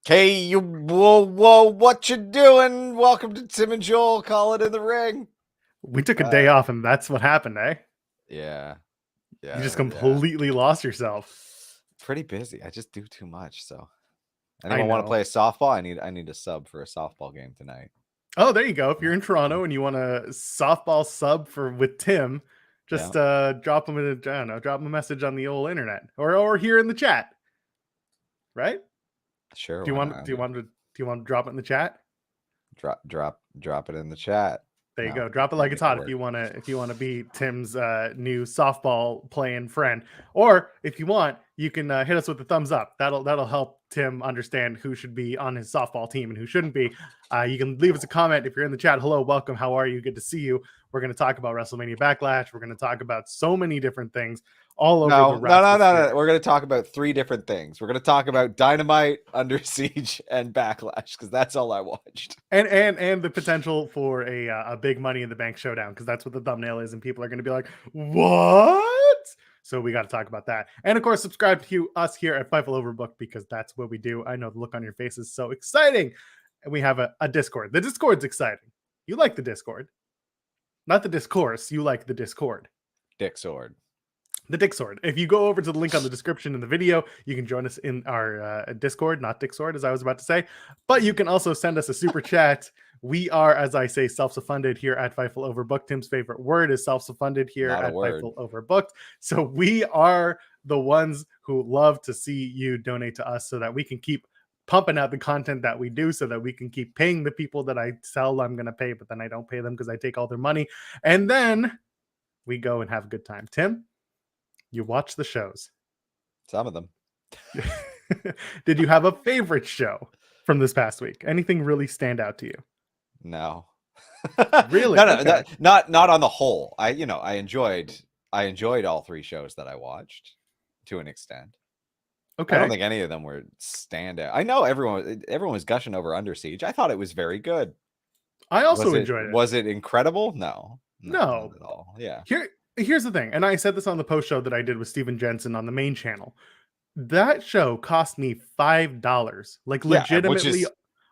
Hey, you, whoa, what you doing? Welcome to Tim and Joel Call It in the Ring. We took a day off, and that's what happened, eh? Yeah, You just yeah. completely lost yourself. Pretty busy. I just do too much. So, I anyone want to know. play a softball? I need a sub for a softball game tonight. Oh, there you go. If you're in Toronto and you want a softball sub with Tim, Yeah, just drop him drop him a message on the old internet or here in the chat, right? sure. Do you Why want not? do you want to do you want to drop it in the chat? Drop it in the chat. There you No, go. Drop it can't like it's make it hot work. if you want to be Tim's new softball playing friend, or if you want, you can hit us with a thumbs up. That'll help Tim understand who should be on his softball team and who shouldn't be. You can leave us a comment if you're in the chat. Hello, welcome. How are you? Good to see you. We're going to talk about WrestleMania Backlash. We're going to talk about so many different things all over the wrestling. No. We're going to talk about three different things. We're going to talk about Dynamite, Under Siege, and Backlash because that's all I watched. And the potential for a big Money in the Bank showdown, because that's what the thumbnail is, and people are going to be like, "What?" So we got to talk about that, and of course, subscribe to us here at Fightful Overbooked because that's what we do. I know the look on your face is so exciting, and we have a Discord. The Discord's exciting. You like the Discord, not the discourse. You like the Discord. Dick Sword. The Dick Sword. If you go over to the link on the description in the video, you can join us in our Discord, not Dick Sword, as I was about to say. But you can also send us a super chat. We are, as I say, self-funded here at Fightful Overbooked. Tim's favorite word is self-funded here Not a at word. Fightful Overbooked. So we are the ones who love to see you donate to us so that we can keep pumping out the content that we do, so that we can keep paying the people that I tell I'm going to pay, but then I don't pay them because I take all their money. And then we go and have a good time. Tim, you watch the shows. Some of them. Did you have a favorite show from this past week? Anything really stand out to you? No. Really? No, Okay. not on the whole. I enjoyed all three shows that I watched to an extent. Okay. I don't think any of them were standout. I know everyone was gushing over Under Siege. I thought it was very good. I also enjoyed it. Was it incredible? No, No. not at all. Yeah. Here's the thing, and I said this on the post show that I did with Steven Jensen on the main channel. That show cost me $5, like legitimately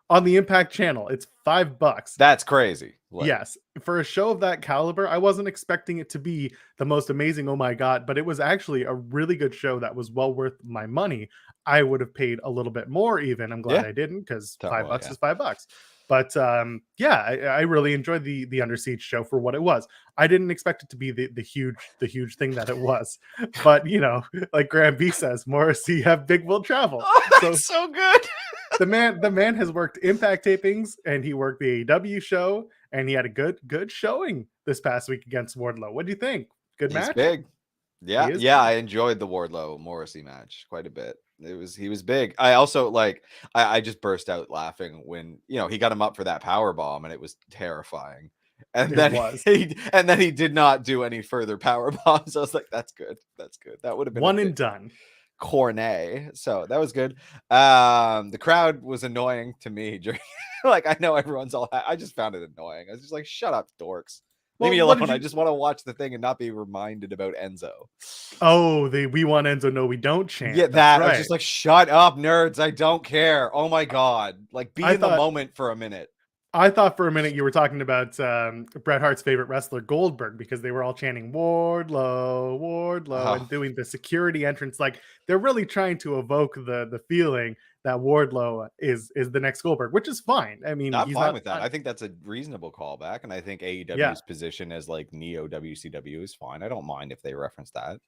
on the Impact channel. It's $5. That's crazy. Yes, for a show of that caliber, I wasn't expecting it to be the most amazing, oh my god, but it was actually a really good show that was well worth my money. I would have paid a little bit more even. I'm glad I didn't, because $5 is $5. But I really enjoyed the Under Siege show for what it was. I didn't expect it to be the huge thing that it was. But like Graham B says, Morrissey have big will travel. Oh, so good. the man has worked Impact tapings, and he worked the AEW show, and he had a good showing this past week against Wardlow. What do you think? Good match? He's big. Yeah. I enjoyed the Wardlow Morrissey match quite a bit. He was big. I also I just burst out laughing when he got him up for that power bomb, and it was terrifying. And then he did not do any further power bombs. I was like, that's good. That would have been one and done. Cornet. So that was good. The crowd was annoying to me during I know everyone's all I just found it annoying. I was just like, shut up, dorks. Leave me alone. I just want to watch the thing and not be reminded about Enzo. Oh, we want Enzo, no, we don't chant. Yeah, that right. I was just like, shut up, nerds. I don't care. Oh my god. Be in the moment for a minute. I thought for a minute you were talking about Bret Hart's favorite wrestler, Goldberg, because they were all chanting Wardlow, and doing the security entrance. Like, they're really trying to evoke the feeling that Wardlow is the next Goldberg, which is fine. I mean, I'm fine with that. I think that's a reasonable callback, and I think AEW's position as neo WCW is fine. I don't mind if they reference that.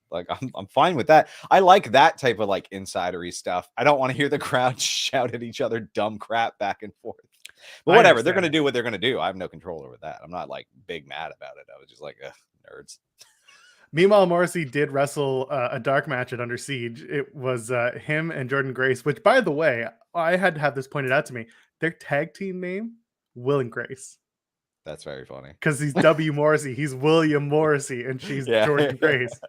I'm fine with that. I like that type of insidery stuff. I don't want to hear the crowd shout at each other dumb crap back and forth. But whatever, they're going to do what they're going to do. I have no control over that. I'm not big mad about it. I was just like, nerds. Meanwhile, Morrissey did wrestle a dark match at Under Siege. It was him and Jordan Grace, which, by the way, I had to have this pointed out to me. Their tag team name, Will and Grace. That's very funny. Because he's W. Morrissey. He's William Morrissey, and she's Jordan Grace.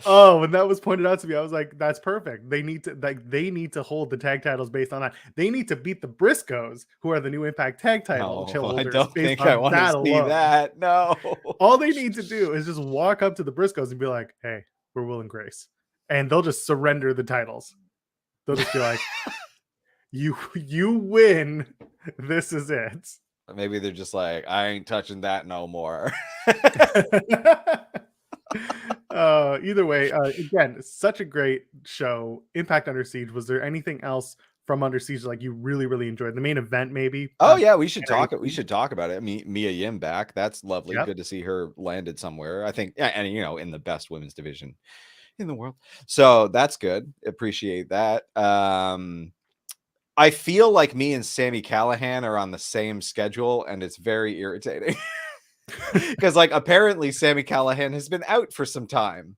Oh, when that was pointed out to me, I was like, that's perfect. They need to hold the tag titles based on that. They need to beat the Briscoes, who are the new Impact tag title holders. I don't think I want to see that. No. All they need to do is just walk up to the Briscoes and be like, hey, we're Will and Grace. And they'll just surrender the titles. They'll just be like, You win. This is it. Maybe they're just like, I ain't touching that no more. Either way, again, such a great show. Impact Under Siege. Was there anything else from Under Siege like you really enjoyed? The main event, maybe? Oh yeah, we should talk. We should talk about it. Mia Yim back. That's lovely. Yep. Good to see her landed somewhere. I think, and in the best women's division in the world. So that's good. Appreciate that. I feel like me and Sami Callihan are on the same schedule, and it's very irritating. Because like apparently Sami Callihan has been out for some time.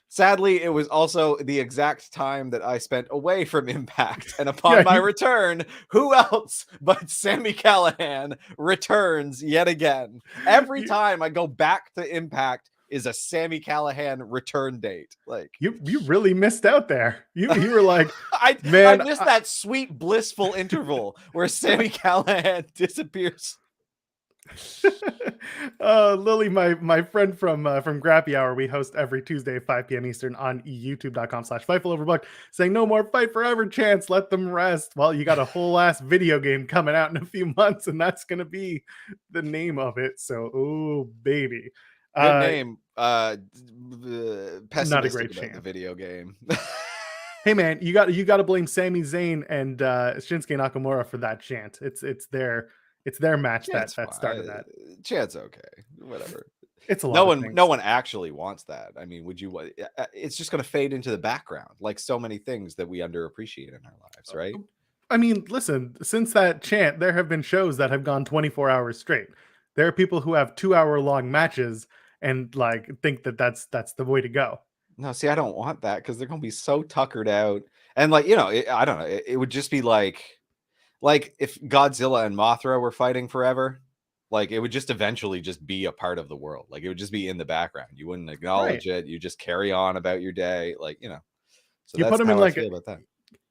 Sadly, it was also the exact time that I spent away from Impact. And upon my return, who else but Sami Callihan returns yet again? Every time I go back to Impact is a Sami Callihan return date. Like you really missed out there. You were like, I missed that sweet blissful interval where Sami Callihan disappears. Lily, my friend from Grappy Hour, we host every Tuesday at 5 p.m. Eastern on youtube.com/Fightful Overbooked, saying no more Fight Forever chants, let them rest. Well, you got a whole ass video game coming out in a few months, and that's gonna be the name of it. So, oh baby, good name. Not a great about the video game. Hey man, you got to blame Sami Zayn and Shinsuke Nakamura for that chant. It's their match that started that. Chant's okay. Whatever. It's a lot. No one actually wants that. I mean, would you? It's just going to fade into the background, like so many things that we underappreciate in our lives, right? I mean, listen. Since that chant, there have been shows that have gone 24 hours straight. There are people who have 2-hour-long matches and like think that that's the way to go. No, see, I don't want that because they're going to be so tuckered out, and like I don't know. It would just be like if Godzilla and Mothra were fighting forever, like it would just eventually just be a part of the world. Like it would just be in the background. You wouldn't acknowledge it. You just carry on about your day. Like, so you that's put them how in I like feel about that.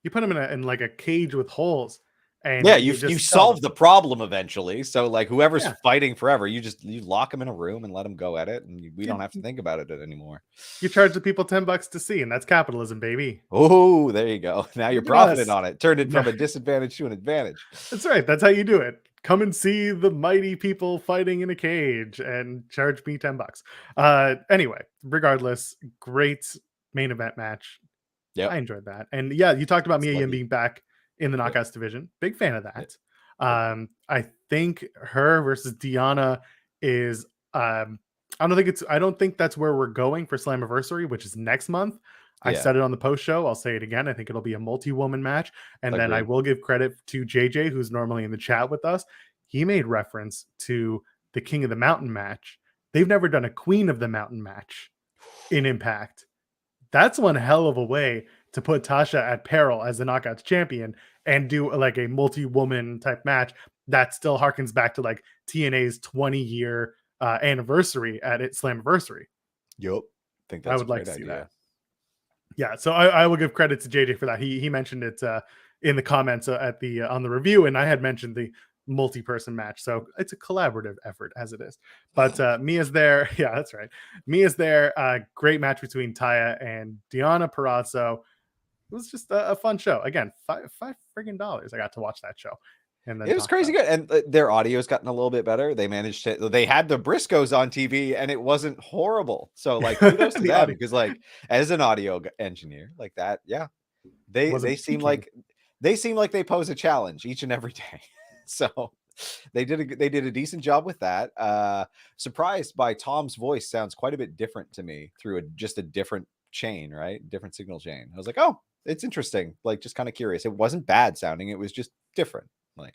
You put them in like a cage with holes. And yeah, you solve the problem eventually. So like whoever's fighting forever, you lock them in a room and let them go at it, and we don't have to think about it anymore. You charge the people $10 to see, and that's capitalism, baby. Oh, there you go. Now you're profiting on it. Turned it from a disadvantage to an advantage. That's right. That's how you do it. Come and see the mighty people fighting in a cage and charge me $10. Anyway, regardless, great main event match. Yeah, I enjoyed that. And yeah, you talked about Mia Yim being back in the Knockouts division. Big fan of that. I think her versus Deanna is I don't think that's where we're going for Slammiversary, which is next month. I said it on the post show. I'll say it again. I think it'll be a multi-woman match. And then I will give credit to JJ, who's normally in the chat with us. He made reference to the King of the Mountain match. They've never done a Queen of the Mountain match in Impact. That's one hell of a way to put Tasha at peril as the Knockouts champion and do like a multi-woman type match that still harkens back to like TNA's 20-year anniversary at its Slammiversary. Yep. I would like to see that. Yeah, so I will give credit to JJ for that. He mentioned it in the comments at the on the review, and I had mentioned the multi-person match, so it's a collaborative effort as it is. But Mia's there. Yeah, that's right. Mia's there. Great match between Taya and Deanna Purrazzo. It was just a fun show. Again, $5 friggin' I got to watch that show. And then it was crazy good, and their audio's gotten a little bit better. They managed to. They had the Briscoes on TV, and it wasn't horrible. So, like, kudos to them because, like, as an audio engineer, like that, yeah, they seem like they pose a challenge each and every day. So, they did a decent job with that. Surprised by Tom's voice sounds quite a bit different to me through just a different chain, right? Different signal chain. I was like, oh, it's interesting. Like, just kind of curious. It wasn't bad sounding. It was just different. Like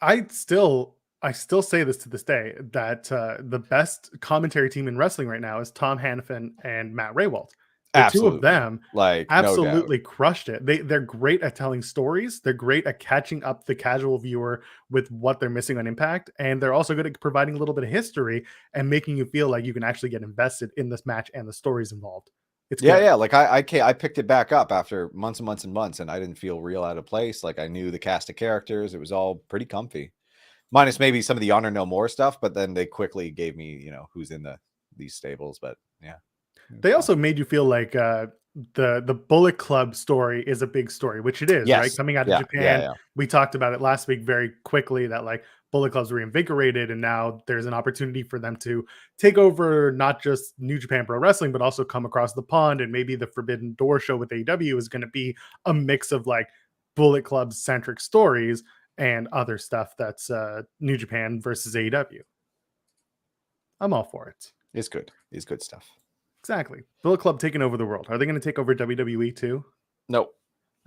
I still say this to this day that the best commentary team in wrestling right now is Tom Hannafin and Matt Raywald. The two of them absolutely crushed it. They're great at telling stories. They're great at catching up the casual viewer with what they're missing on Impact, and they're also good at providing a little bit of history and making you feel like you can actually get invested in this match and the stories involved. It's good. Yeah. Like I picked it back up after months and months and months, and I didn't feel real out of place. Like I knew the cast of characters. It was all pretty comfy, minus maybe some of the Honor No More stuff. But then they quickly gave me, who's in these stables. But yeah, they also made you feel like the Bullet Club story is a big story, which it is, right? Yes. Coming out of Yeah. Japan. Yeah. We talked about it last week very quickly that like Bullet Club's reinvigorated, and now there's an opportunity for them to take over not just New Japan Pro Wrestling, but also come across the pond. And maybe the Forbidden Door show with AEW is going to be a mix of like Bullet Club centric stories and other stuff that's New Japan versus AEW. I'm all for it. It's good. It's good stuff. Exactly. Bullet Club taking over the world. Are they going to take over WWE too? Nope.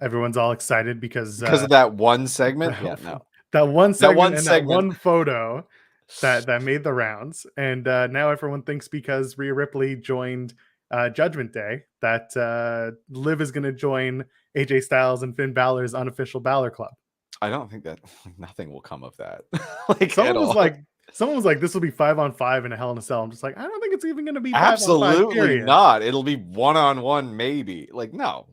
Everyone's all excited because of that one segment. Yeah, no. That one segment segment. that one photo that made the rounds. And now everyone thinks because Rhea Ripley joined Judgment Day that Liv is going to join AJ Styles and Finn Balor's unofficial Balor Club. I don't think that nothing will come of that. Like someone was like, this will be 5-on-5 in a Hell in a Cell. I'm just like, I don't think it's even going to be 5-on-5, absolutely period. not. It'll be 1-on-1 maybe. Like no.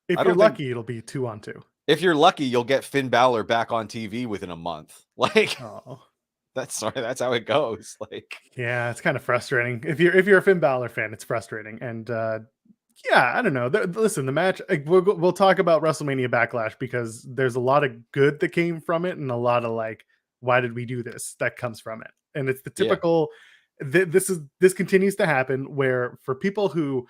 If you're lucky, it'll be 2-on-2. If you're lucky, you'll get Finn Balor back on TV within a month. Like that's how it goes. Like yeah, it's kind of frustrating. If you're a Finn Balor fan, it's frustrating. And yeah, I don't know. Listen, the match, we'll talk about WrestleMania Backlash because there's a lot of good that came from it and a lot of like, why did we do this? That comes from it. And it's the typical, this continues to happen where for people who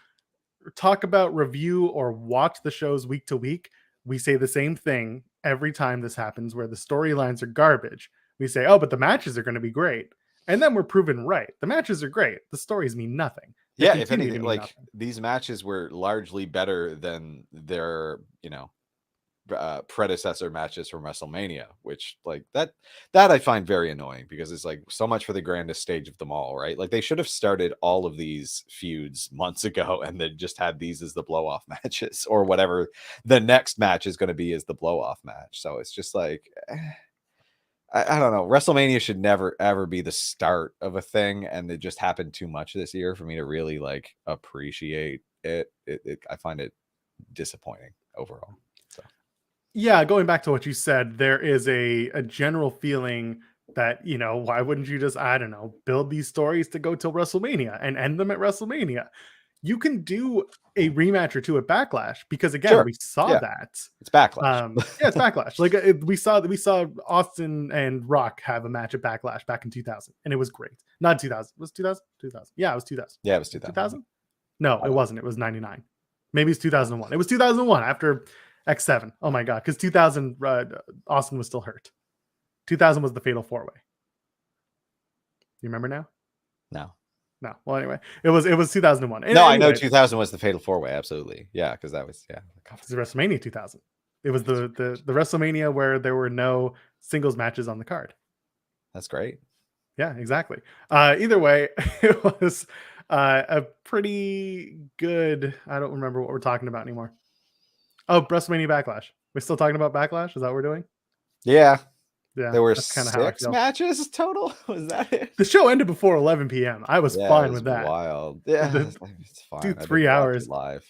talk about, review, or watch the shows week to week, we say the same thing every time this happens where the storylines are garbage. We say, oh, but the matches are going to be great. And then we're proven right. The matches are great. The stories mean nothing. Yeah, if anything, like these matches were largely better than their, predecessor matches from WrestleMania, which like that I find very annoying because it's like so much for the grandest stage of them all, right? Like they should have started all of these feuds months ago and then just had these as the blow off matches or whatever the next match is going to be as the blow off match. So it's just like I don't know. WrestleMania should never ever be the start of a thing, and it just happened too much this year for me to really like appreciate it. I find it disappointing overall. So yeah, going back to what you said, there is a general feeling that why wouldn't you just build these stories to go till WrestleMania and end them at WrestleMania? You can do a rematch or two at Backlash because again, we saw that it's Backlash. Yeah, it's Backlash. Like we saw Austin and Rock have a match at Backlash back in 2000, and it was great. Not 2000. Was 2000? 2000. Yeah, it was 2000. Yeah, it was 2000. 2000? No, it wasn't. It was 99. Maybe it's 2001. It was 2001 after X7. Oh my god, because 2000 Austin was still hurt. 2000 was the Fatal 4-Way. You remember now? No. Well, anyway, it was 2001. No, I know 2000 was the Fatal 4-Way. Absolutely, yeah, because that was It's WrestleMania 2000. It was the WrestleMania where there were no singles matches on the card. That's great. Yeah, exactly. Either way, it was a pretty good. I don't remember what we're talking about anymore. Oh, WrestleMania Backlash. We're still talking about Backlash. Is that what we're doing? Yeah. Yeah, there were 6 matches total. Was that it? The show ended before 11 p.m. I was fine with that. Wild. Yeah, it's fine. Do 3 hours live.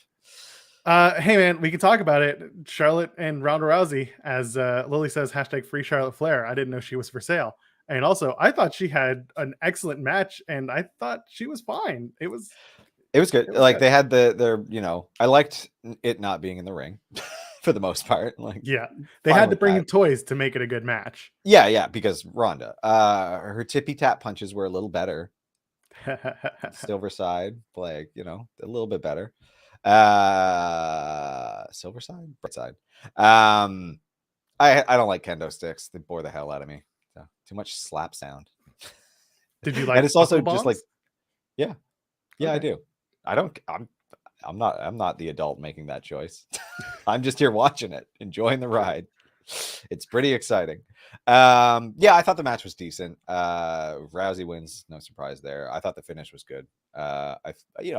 Hey man, we can talk about it. Charlotte and Ronda Rousey, as Lily says, #free Charlotte Flair. I didn't know she was for sale. And also, I thought she had an excellent match, and I thought she was fine. It was good. Like they had their, I liked it not being in the ring. For the most part, like they had to bring in toys to make it a good match. Yeah, because Ronda, her tippy tap punches were a little better. Silver side, like a little bit better. Silver side, bright side. I don't like kendo sticks. They bore the hell out of me. So, too much slap sound. Did you like? And it's also just like, okay. I do. I'm not the adult making that choice. I'm just here watching it, enjoying the ride. It's pretty exciting. I thought the match was decent. Rousey wins, no surprise there. I thought the finish was good. I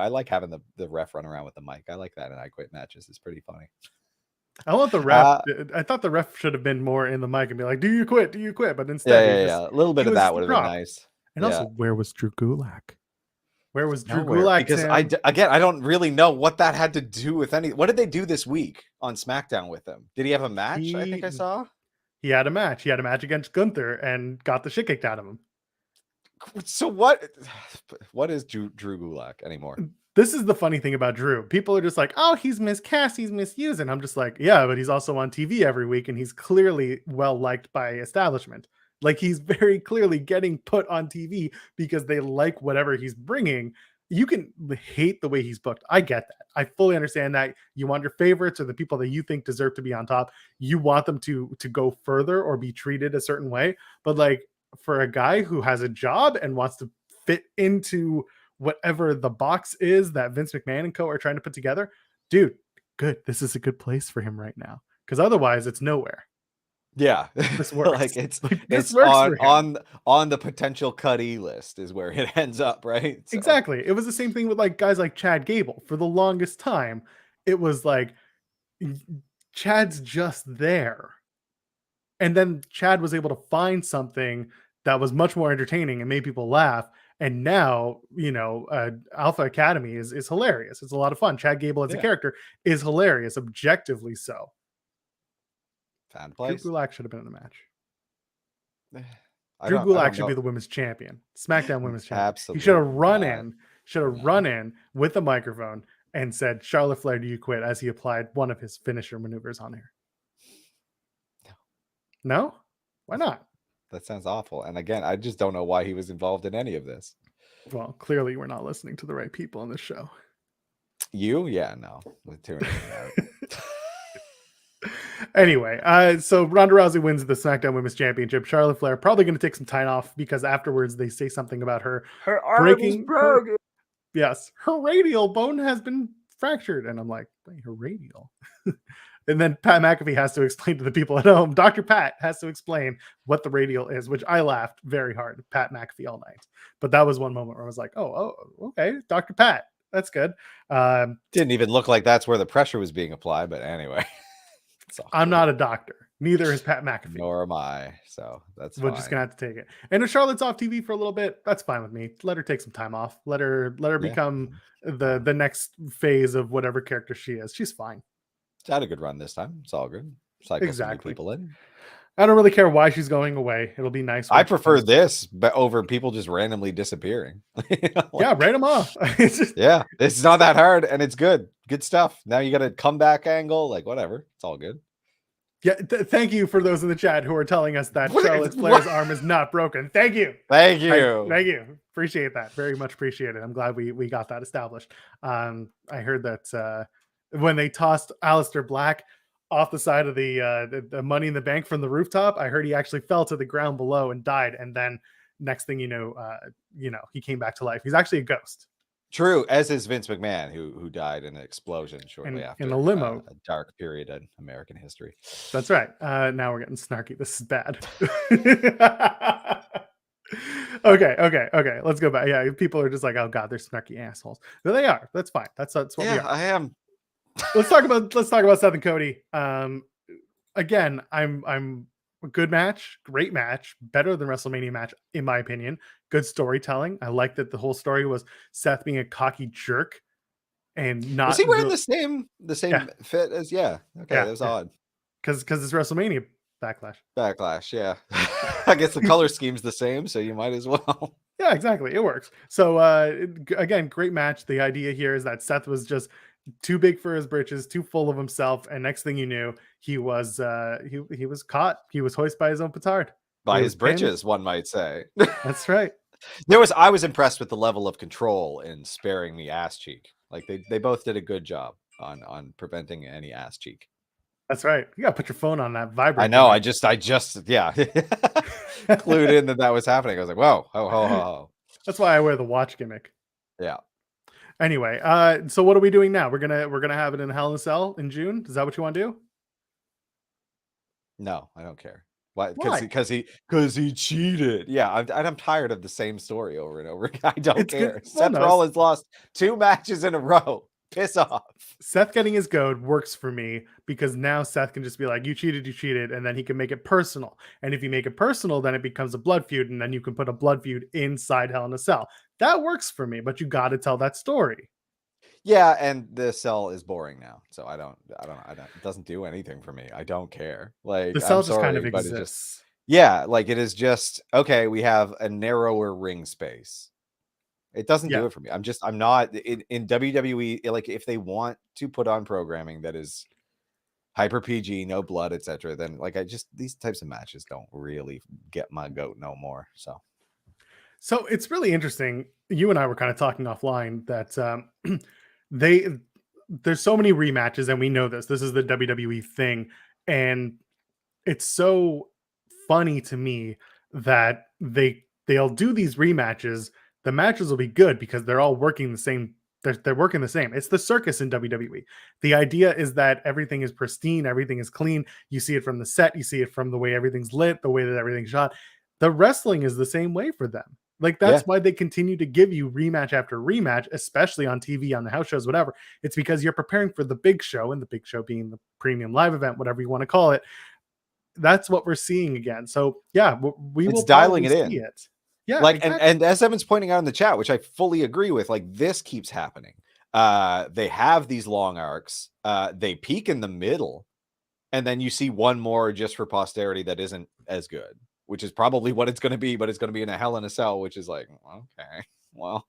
like having the ref run around with the mic. I like that in I Quit matches. It's pretty funny. I want the ref. I thought the ref should have been more in the mic and be like, "Do you quit? Do you quit?" But instead, a little bit of that would have been nice. And also, where was Drew Gulak? Where was Drew Gulak? Because I don't really know what that had to do with any. What did they do this week on SmackDown with him? Did he have a match? I think I saw. He had a match. He had a match against Gunther and got the shit kicked out of him. So what is Drew Gulak anymore? This is the funny thing about Drew. People are just like, oh, he's miscast, he's misused. And I'm just like, yeah, but he's also on TV every week and he's clearly well liked by establishment. Like he's very clearly getting put on TV because they like whatever he's bringing. You can hate the way he's booked. I get that. I fully understand that. You want your favorites or the people that you think deserve to be on top. You want them to go further or be treated a certain way. But like for a guy who has a job and wants to fit into whatever the box is that Vince McMahon and co are trying to put together, dude, good. This is a good place for him right now. Because otherwise it's nowhere. Yeah. This works. Like it's works on the potential cut-e list is where it ends up, right? So. Exactly. It was the same thing with like guys like Chad Gable. For the longest time, it was like Chad's just there. And then Chad was able to find something that was much more entertaining and made people laugh. And now, Alpha Academy is hilarious. It's a lot of fun. Chad Gable as a character is hilarious, objectively so. Found place. Drew Gulak should have been in the match. Drew Gulak should be the women's champion. SmackDown women's champion. Absolutely. He should have run in with a microphone and said, Charlotte Flair, do you quit? As he applied one of his finisher maneuvers on her. No? Why not? That sounds awful. And again, I just don't know why he was involved in any of this. Well, clearly we're not listening to the right people on this show. You? Yeah, no. We're tuning out. Anyway, so Ronda Rousey wins the SmackDown Women's Championship. Charlotte Flair probably going to take some time off because afterwards they say something about her breaking. Yes, her radial bone has been fractured. And I'm like, wait, her radial? And then Pat McAfee has to explain to the people at home. Dr. Pat has to explain what the radial is, which I laughed very hard. Pat McAfee all night. But that was one moment where I was like, oh, okay, Dr. Pat. That's good. Didn't even look like that's where the pressure was being applied. But anyway. I'm not a doctor. Neither is Pat McAfee. Nor am I. So that's We're just gonna have to take it. And if Charlotte's off TV for a little bit, that's fine with me. Let her take some time off. Let her become the next phase of whatever character she is. She's fine. She had a good run this time. It's all good. Cycle exactly. People in. I don't really care why she's going away. It'll be nice. I prefer this over people just randomly disappearing. Yeah, write them off. Yeah, it's not that hard and it's good. Good stuff. Now you got a comeback angle, like whatever. It's all good. Yeah, thank you for those in the chat who are telling us that Charlotte Flair's arm is not broken. Thank you. Thank you. Thank you. Appreciate that. Very much appreciate it. I'm glad we got that established. I heard that when they tossed Aleister Black off the side of the Money in the Bank from the rooftop, I heard he actually fell to the ground below and died. And then next thing you know, he came back to life. He's actually a ghost. True, as is Vince McMahon, who died in an explosion shortly after in a limo. A dark period in American history. That's right. Now we're getting snarky. This is bad. Okay. Let's go back. Yeah, people are just like, oh god, they're snarky assholes. No, they are. That's fine. That's what we are. I am. Let's talk about Seth and Cody. Again, I'm a good match, great match, better than WrestleMania match in my opinion. Good storytelling. I like that the whole story was Seth being a cocky jerk and not. Was he wearing the same fit as? Yeah. Okay, that was odd. Because it's WrestleMania Backlash. Yeah. I guess the color scheme's the same, so you might as well. Yeah, exactly. It works. So again, great match. The idea here is that Seth was just too big for his britches, too full of himself, and next thing you knew, he was he was caught. He was hoisted by his own petard. By his britches, one might say. That's right. I was impressed with the level of control in sparing the ass cheek. Like they both did a good job on preventing any ass cheek. That's right. You gotta put your phone on that vibrate. I know. I just clued in that was happening. I was like, whoa, ho. That's why I wear the watch gimmick. Yeah. Anyway, so what are we doing now? We're gonna have it in Hell in a Cell in June. Is that what you want to do? No, I don't care. Why? Because he cheated. Yeah, I'm tired of the same story over and over again. I don't care. Seth Rollins lost 2 matches in a row. Piss off. Seth getting his goad works for me because now Seth can just be like, you cheated, and then he can make it personal. And if you make it personal, then it becomes a blood feud, and then you can put a blood feud inside Hell in a Cell. That works for me, but you got to tell that story. Yeah, and the cell is boring now, so I don't. It doesn't do anything for me. I don't care. Like the cell just kind of exists. Yeah, like it is just okay. We have a narrower ring space. It doesn't do it for me. I'm not in WWE. Like, if they want to put on programming that is hyper PG, no blood, etc., then like these types of matches don't really get my goat no more. So it's really interesting. You and I were kind of talking offline that they there's so many rematches, and we know this. This is the WWE thing, and it's so funny to me that they'll do these rematches. The matches will be good because they're all working the same. They're working the same. It's the circus in WWE. The idea is that everything is pristine, everything is clean. You see it from the set, you see it from the way everything's lit, the way that everything's shot. The wrestling is the same way for them. Like, that's why they continue to give you rematch after rematch, especially on TV, on the house shows, whatever. It's because you're preparing for the big show, and the big show being the premium live event, whatever you want to call it. That's what we're seeing again. So yeah, we will dialing it in. See it. Yeah, like exactly. and as Evan's pointing out in the chat, which I fully agree with, like, this keeps happening. They have these long arcs. They peak in the middle, and then you see one more just for posterity that isn't as good, which is probably what it's going to be, but it's going to be in a Hell in a Cell, which is like, okay, well.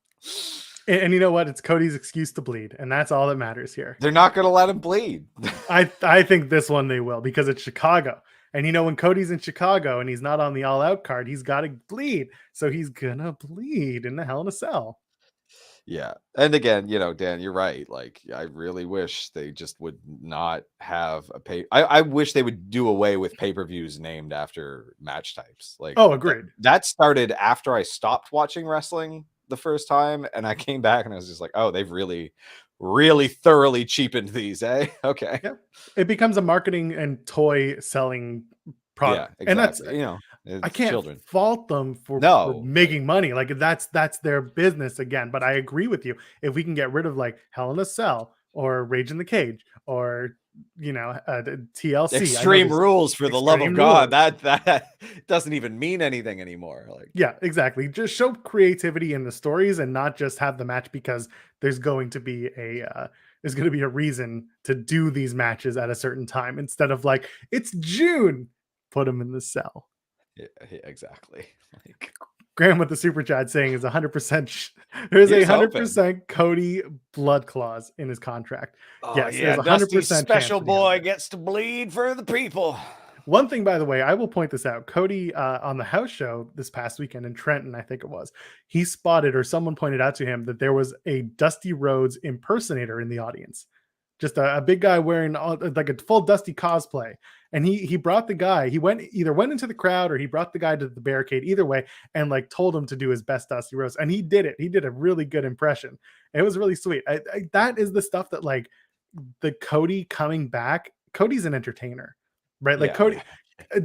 And you know what? It's Cody's excuse to bleed, and that's all that matters here. They're not going to let him bleed. I think this one they will, because it's Chicago. And when Cody's in Chicago and he's not on the All Out card, he's got to bleed. So he's going to bleed in the Hell in a Cell. Yeah. And again, Dan, you're right. Like, I really wish they just would not have a I wish they would do away with pay-per-views named after match types. Like, oh, agreed. That started after I stopped watching wrestling the first time, and I came back and I was just like, oh, they've really thoroughly cheapened these, eh? Okay. Yep. It becomes a marketing and toy selling product. Yeah, exactly. And that's, I can't fault them for making money. Like, that's their business again. But I agree with you. If we can get rid of like Hell in a Cell or Rage in the Cage or TLC, Extreme Rules, for the love of God, that doesn't even mean anything anymore. Like, yeah, exactly. Just show creativity in the stories and not just have the match because there's going to be a reason to do these matches at a certain time, instead of like, it's June, put them in the cell. Yeah, exactly. Like, Graham with the super chat saying is 100%. There's a 100% Cody blood clause in his contract. Oh, yes, yeah, there's 100% special boy gets to bleed for the people. One thing, by the way, I will point this out. Cody on the house show this past weekend in Trenton, I think it was, he spotted, or someone pointed out to him, that there was a Dusty Rhodes impersonator in the audience. Just a big guy wearing like a full Dusty cosplay. And he brought the guy, he went into the crowd, or he brought the guy to the barricade, either way, and like told him to do his best Dusty Rhodes. And he did it. He did a really good impression. It was really sweet. That is the stuff that, like, the Cody coming back, Cody's an entertainer, right? Like, Cody,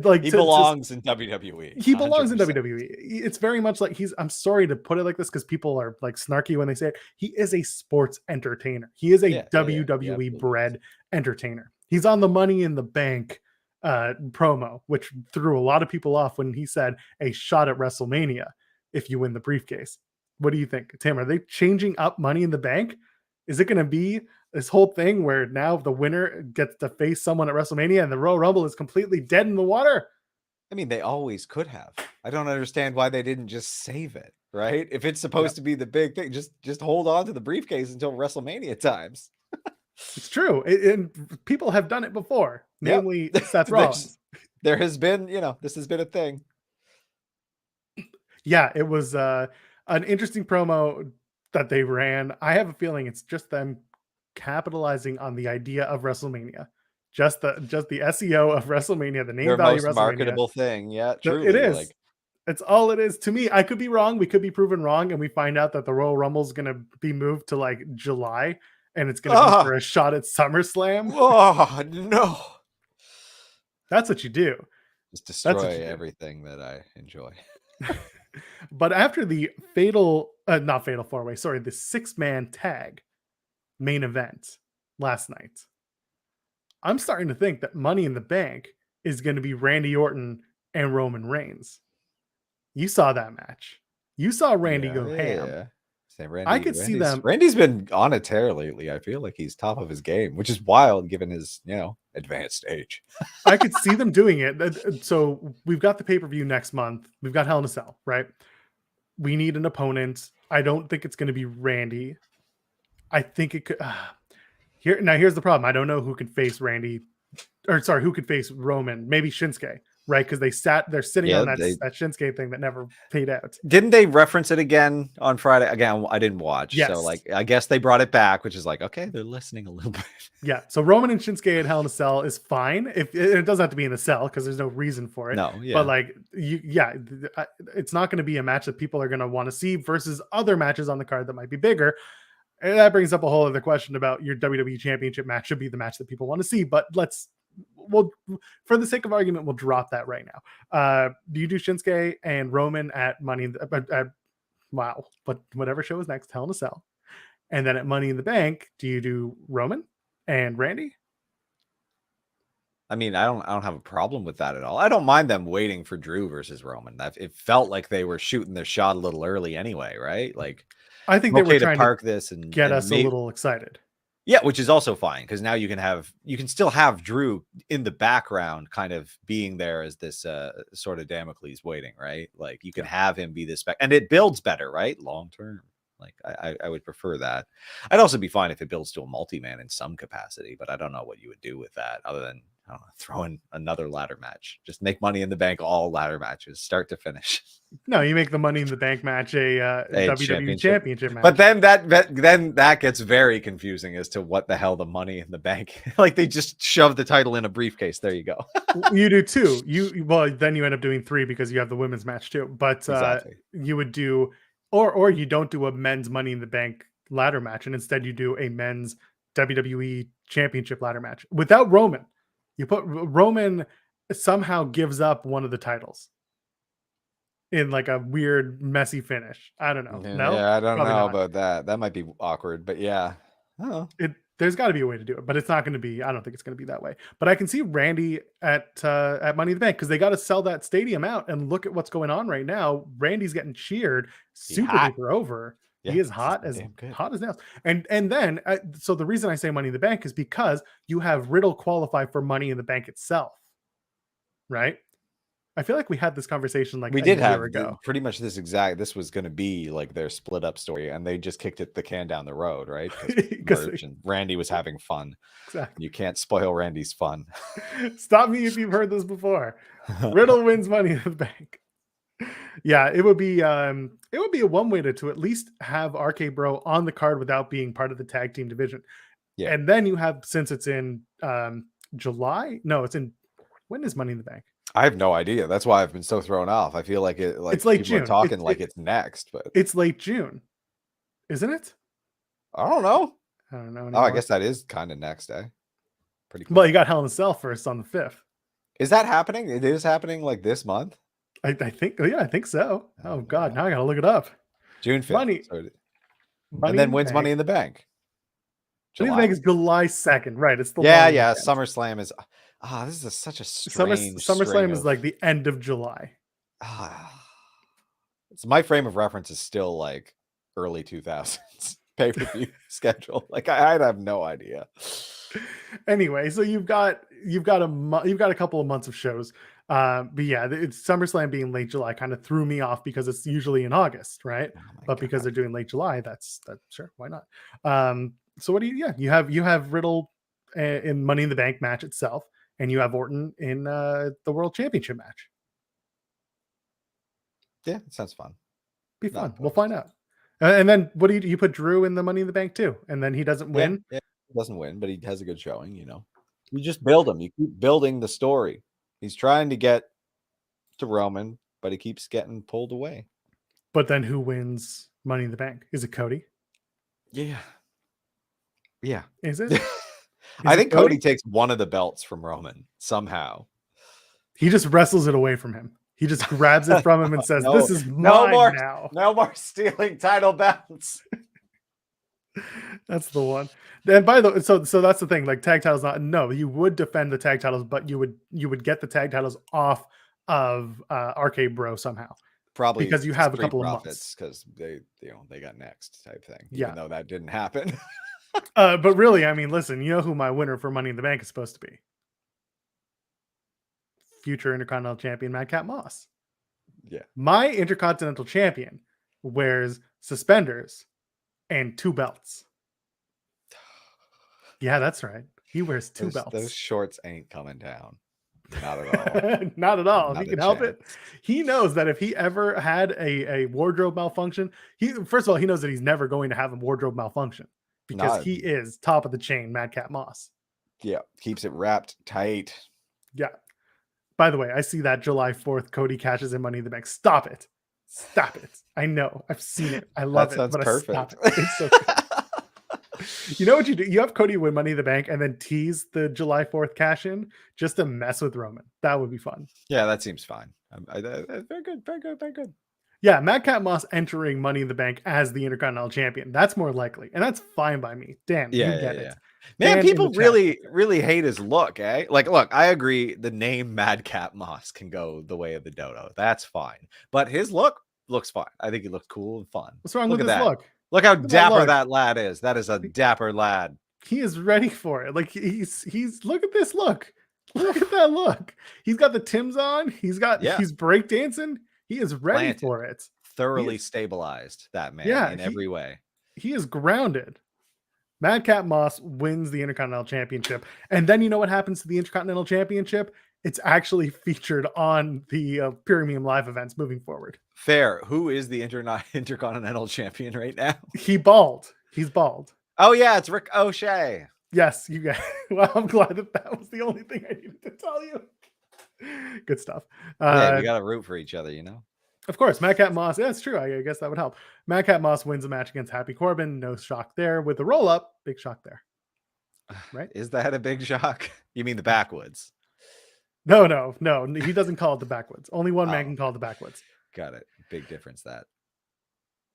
like, he belongs in WWE. He belongs 100%. In WWE. It's very much like I'm sorry to put it like this because people are like snarky when they say it. He is a sports entertainer. He is a WWE bred entertainer. He's on the Money in the Bank promo, which threw a lot of people off when he said a shot at WrestleMania if you win the briefcase. What do you think, Tim? Are they changing up Money in the Bank? Is it going to be this whole thing where now the winner gets to face someone at WrestleMania and the Royal Rumble is completely dead in the water? I mean, they always could have. I don't understand why they didn't just save it, right? If it's supposed to be the big thing, just hold on to the briefcase until WrestleMania times. It's true. And people have done it before, namely Seth Rollins. There has been, this has been a thing. Yeah, it was an interesting promo that they ran. I have a feeling it's just them capitalizing on the idea of WrestleMania. Just the SEO of WrestleMania, the name Their value most of WrestleMania. Marketable thing. Yeah, truly. It is. Like, it's all it is to me. I could be wrong. We could be proven wrong, and we find out that the Royal Rumble is going to be moved to like July, and it's going to be for a shot at SummerSlam. Oh no! That's what you do. Just destroy everything that I enjoy. But after the not fatal 4-way, sorry, the 6-man tag main event last night, I'm starting to think that Money in the Bank is going to be Randy Orton and Roman Reigns. You saw that match. You saw Randy go ham. I could see them. Randy's been on a tear lately. I feel like he's top of his game, which is wild given his, advanced age. I could see them doing it. So we've got the pay-per-view next month. We've got Hell in a Cell, right? We need an opponent I don't think it's going to be Randy. I think it could. Here's the problem. I don't know who could face Randy, or sorry, who could face Roman. Maybe Shinsuke, right? Because they're sitting on that Shinsuke thing that never paid out. Didn't they reference it again on Friday? Again, I didn't watch. Yes. So like, I guess they brought it back, which is like, okay, they're listening a little bit. Yeah. So Roman and Shinsuke at Hell in a Cell is fine. If it doesn't have to be in a cell because there's no reason for it. No, yeah. But like, it's not going to be a match that people are going to want to see versus other matches on the card that might be bigger. And that brings up a whole other question about your WWE Championship match should be the match that people want to see. But we'll for the sake of argument, we'll drop that right now. Do you do Shinsuke and Roman at Money in the but whatever show is next, Hell in a Cell, and then at Money in the Bank, do you do Roman and Randy? I mean, I don't have a problem with that at all. I don't mind them waiting for Drew versus Roman. It felt like they were shooting their shot a little early anyway, right? Like, I think they were trying to park this and get us a little excited. Yeah, which is also fine because now you can still have Drew in the background, kind of being there as this sort of Damocles waiting, right? Like you can have him be this and it builds better, right? Long term. Like I would prefer that. I'd also be fine if it builds to a multi-man in some capacity, but I don't know what you would do with that other than throw in another ladder match. Just make Money in the Bank all ladder matches, start to finish. No, you make the Money in the Bank match a WWE championship match. But then that gets very confusing as to what the hell the Money in the Bank. Like they just shove the title in a briefcase. There you go. You do two. Then you end up doing three because you have the women's match too. But exactly. You would do or you don't do a men's Money in the Bank ladder match, and instead you do a men's WWE championship ladder match without Roman. You put Roman somehow gives up one of the titles in like a weird, messy finish. I don't know. No, yeah, I don't know about that. That might be awkward, but yeah, I don't know. There's got to be a way to do it, but it's not going to be. I don't think it's going to be that way. But I can see Randy at Money in the Bank because they got to sell that stadium out. And look at what's going on right now. Randy's getting cheered super duper over. Yeah, he is hot as nails. And then, so the reason I say Money in the Bank is because you have Riddle qualify for Money in the Bank itself, right? I feel like we had this conversation like we did have ago. Pretty much this was going to be like their split up story, and they just kicked the can down the road, right? Because Randy was having fun. Exactly. You can't spoil Randy's fun. Stop me if you've heard this before. Riddle wins Money in the Bank. Yeah, it would be a one way to at least have RK Bro on the card without being part of the tag team division. Yeah. And then you have, since it's in July, no, it's in, when is Money in the Bank? I have no idea. That's why I've been so thrown off. I feel like it's late June. Talking it's next, but it's late June, isn't it? I don't know. I don't know. Anymore. Oh, I guess that is kind of next day. Pretty cool. Well, you got Hell in a Cell first on the 5th. Is that happening? It is happening like this month. I think. Yeah, I think so. Oh God, now I gotta look it up. June 5th. Money and then when's Money in the Bank? Money in the Bank is July 2nd, right? It's the yeah. SummerSlam is. This is such a strange. SummerSlam is like the end of July. So my frame of reference is still like early 2000s pay-per-view schedule. Like I'd have no idea. Anyway, so you've got a couple of months of shows. But yeah, it's SummerSlam being late July kind of threw me off because it's usually in August, right? But because they're doing late July, that's sure, why not? So what do you have Riddle in Money in the Bank match itself, and you have Orton in the World Championship match. Yeah, it sounds fun. Be fun. We'll find out. And then what do you put Drew in the Money in the Bank too, and then he doesn't win. Yeah, he doesn't win, but he has a good showing. You just build him. You keep building the story. He's trying to get to Roman, but he keeps getting pulled away. But then who wins Money in the Bank? Is it Cody? Yeah. Is it? I think Cody takes one of the belts from Roman somehow. He just wrestles it away from him. He just grabs it from him and says, "This is mine now. No more stealing title belts." That's the one. And by the way, so that's the thing. Like tag titles, you would defend the tag titles, but you would get the tag titles off of RK Bro somehow. Probably because you have a couple of months because they got next type thing. Even though that didn't happen. But really, I mean, listen, you know who my winner for Money in the Bank is supposed to be? Future Intercontinental Champion Madcap Moss. Yeah. My Intercontinental Champion wears suspenders, and 2 belts. Yeah, that's right. He wears 2 belts. Those shorts ain't coming down. Not at all. Not at all. If Not he a can help it, chance. he knows that if he ever had a wardrobe malfunction, first of all, he knows that he's never going to have a wardrobe malfunction because Not he is top of the chain, Madcap Moss. Yeah, keeps it wrapped tight. Yeah. By the way, I see that July 4th, Cody cashes in Money in the Bank. Stop it. Stop it. I know. I've seen it. I love That it. sounds But perfect. Stop it. It's so good. You know what you do? You have Cody win Money in the Bank and then tease the July 4th cash in just to mess with Roman. That would be fun. Yeah, that seems fine. Very good, very good, very good. Yeah, Madcap Moss entering Money in the Bank as the Intercontinental Champion. That's more likely. And that's fine by me. Dan, you get it. Man, Dan people really hate his look, eh? Like, look, I agree. The name Madcap Moss can go the way of the dodo. That's fine. But his look looks fine. I think he looks cool and fun. What's wrong with this look? Look how dapper that lad is. That is a dapper lad. He is ready for it. Like he's look at this look. Look at that look. He's got the Timbs on. He's breakdancing. He is ready for it. Thoroughly stabilized, that man, in every way. He is grounded. Madcap Moss wins the Intercontinental Championship. And then you know what happens to the Intercontinental Championship? It's actually featured on the Premium Live events moving forward. Fair. Who is the Intercontinental Champion right now? He's bald. Oh, yeah, it's Rick O'Shea. Yes, you guys. Well, I'm glad that was the only thing I needed to tell you. Good stuff. Yeah, we got to root for each other, you know? Of course, Madcap Moss. Yeah, it's true. I guess that would help. Madcap Moss wins a match against Happy Corbin. No shock there. With the roll up, big shock there. Right? Is that a big shock? You mean the backwoods? No. He doesn't call it the backwoods. Only one man can call it the backwoods. Got it. Big difference that.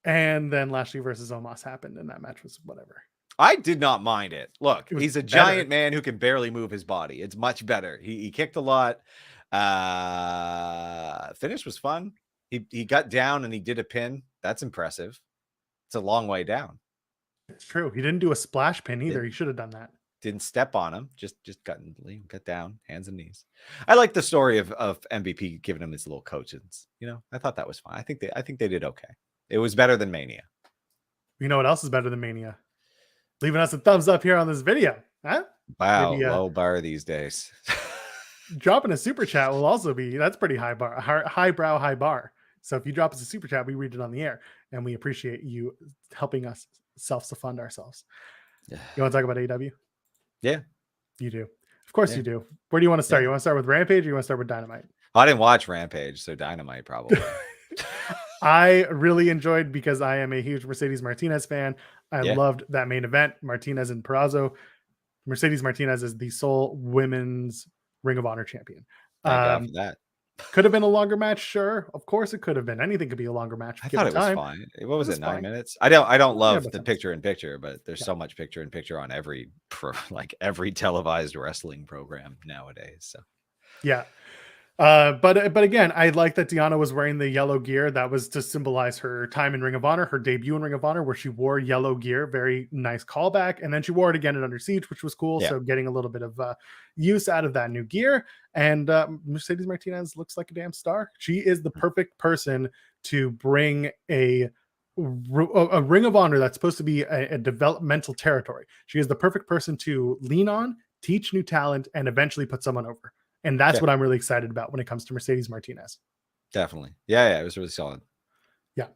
And then Lashley versus Zomas happened, and that match was whatever. I did not mind it. Look, he's a giant man who can barely move his body. It's much better. He kicked a lot. Finish was fun. He got down and he did a pin. That's impressive. It's a long way down. It's true. He didn't do a splash pin either. He should have done that. Didn't step on him. Just got down, hands and knees. I like the story of MVP giving him his little coachings. You know, I thought that was fine. I think they did okay. It was better than Mania. You know what else is better than Mania? Leaving us a thumbs up here on this video. Huh? Wow, maybe, low bar these days. Dropping a super chat will also be, that's pretty high bar, high bar. So if you drop us a super chat, we read it on the air, and we appreciate you helping us self-fund ourselves. Yeah. You want to talk about AEW? Yeah. You do. Of course you do. Where do you want to start? You want to start with Rampage or you want to start with Dynamite? I didn't watch Rampage, so Dynamite probably. I really enjoyed, because I am a huge Mercedes Martinez fan. I loved that main event, Martinez and Perazo. Mercedes Martinez is the sole women's Ring of Honor champion. Thank God for that. Could have been a longer match, sure. Of course it could have been. Anything could be a longer match. I thought it was fine. What was it, 9 minutes? I don't love the picture-in-picture, but there's so much picture-in-picture on every televised wrestling program nowadays. So yeah. But again, I like that Deonna was wearing the yellow gear. That was to symbolize her time in Ring of Honor, her debut in Ring of Honor, where she wore yellow gear. Very nice callback. And then she wore it again at Under Siege, which was cool. Yeah. So getting a little bit of use out of that new gear. And Mercedes Martinez looks like a damn star. She is the perfect person to bring a Ring of Honor that's supposed to be a developmental territory. She is the perfect person to lean on, teach new talent, and eventually put someone over. And that's what I'm really excited about when it comes to Mercedes Martinez. Definitely. Yeah, it was really solid. Yeah.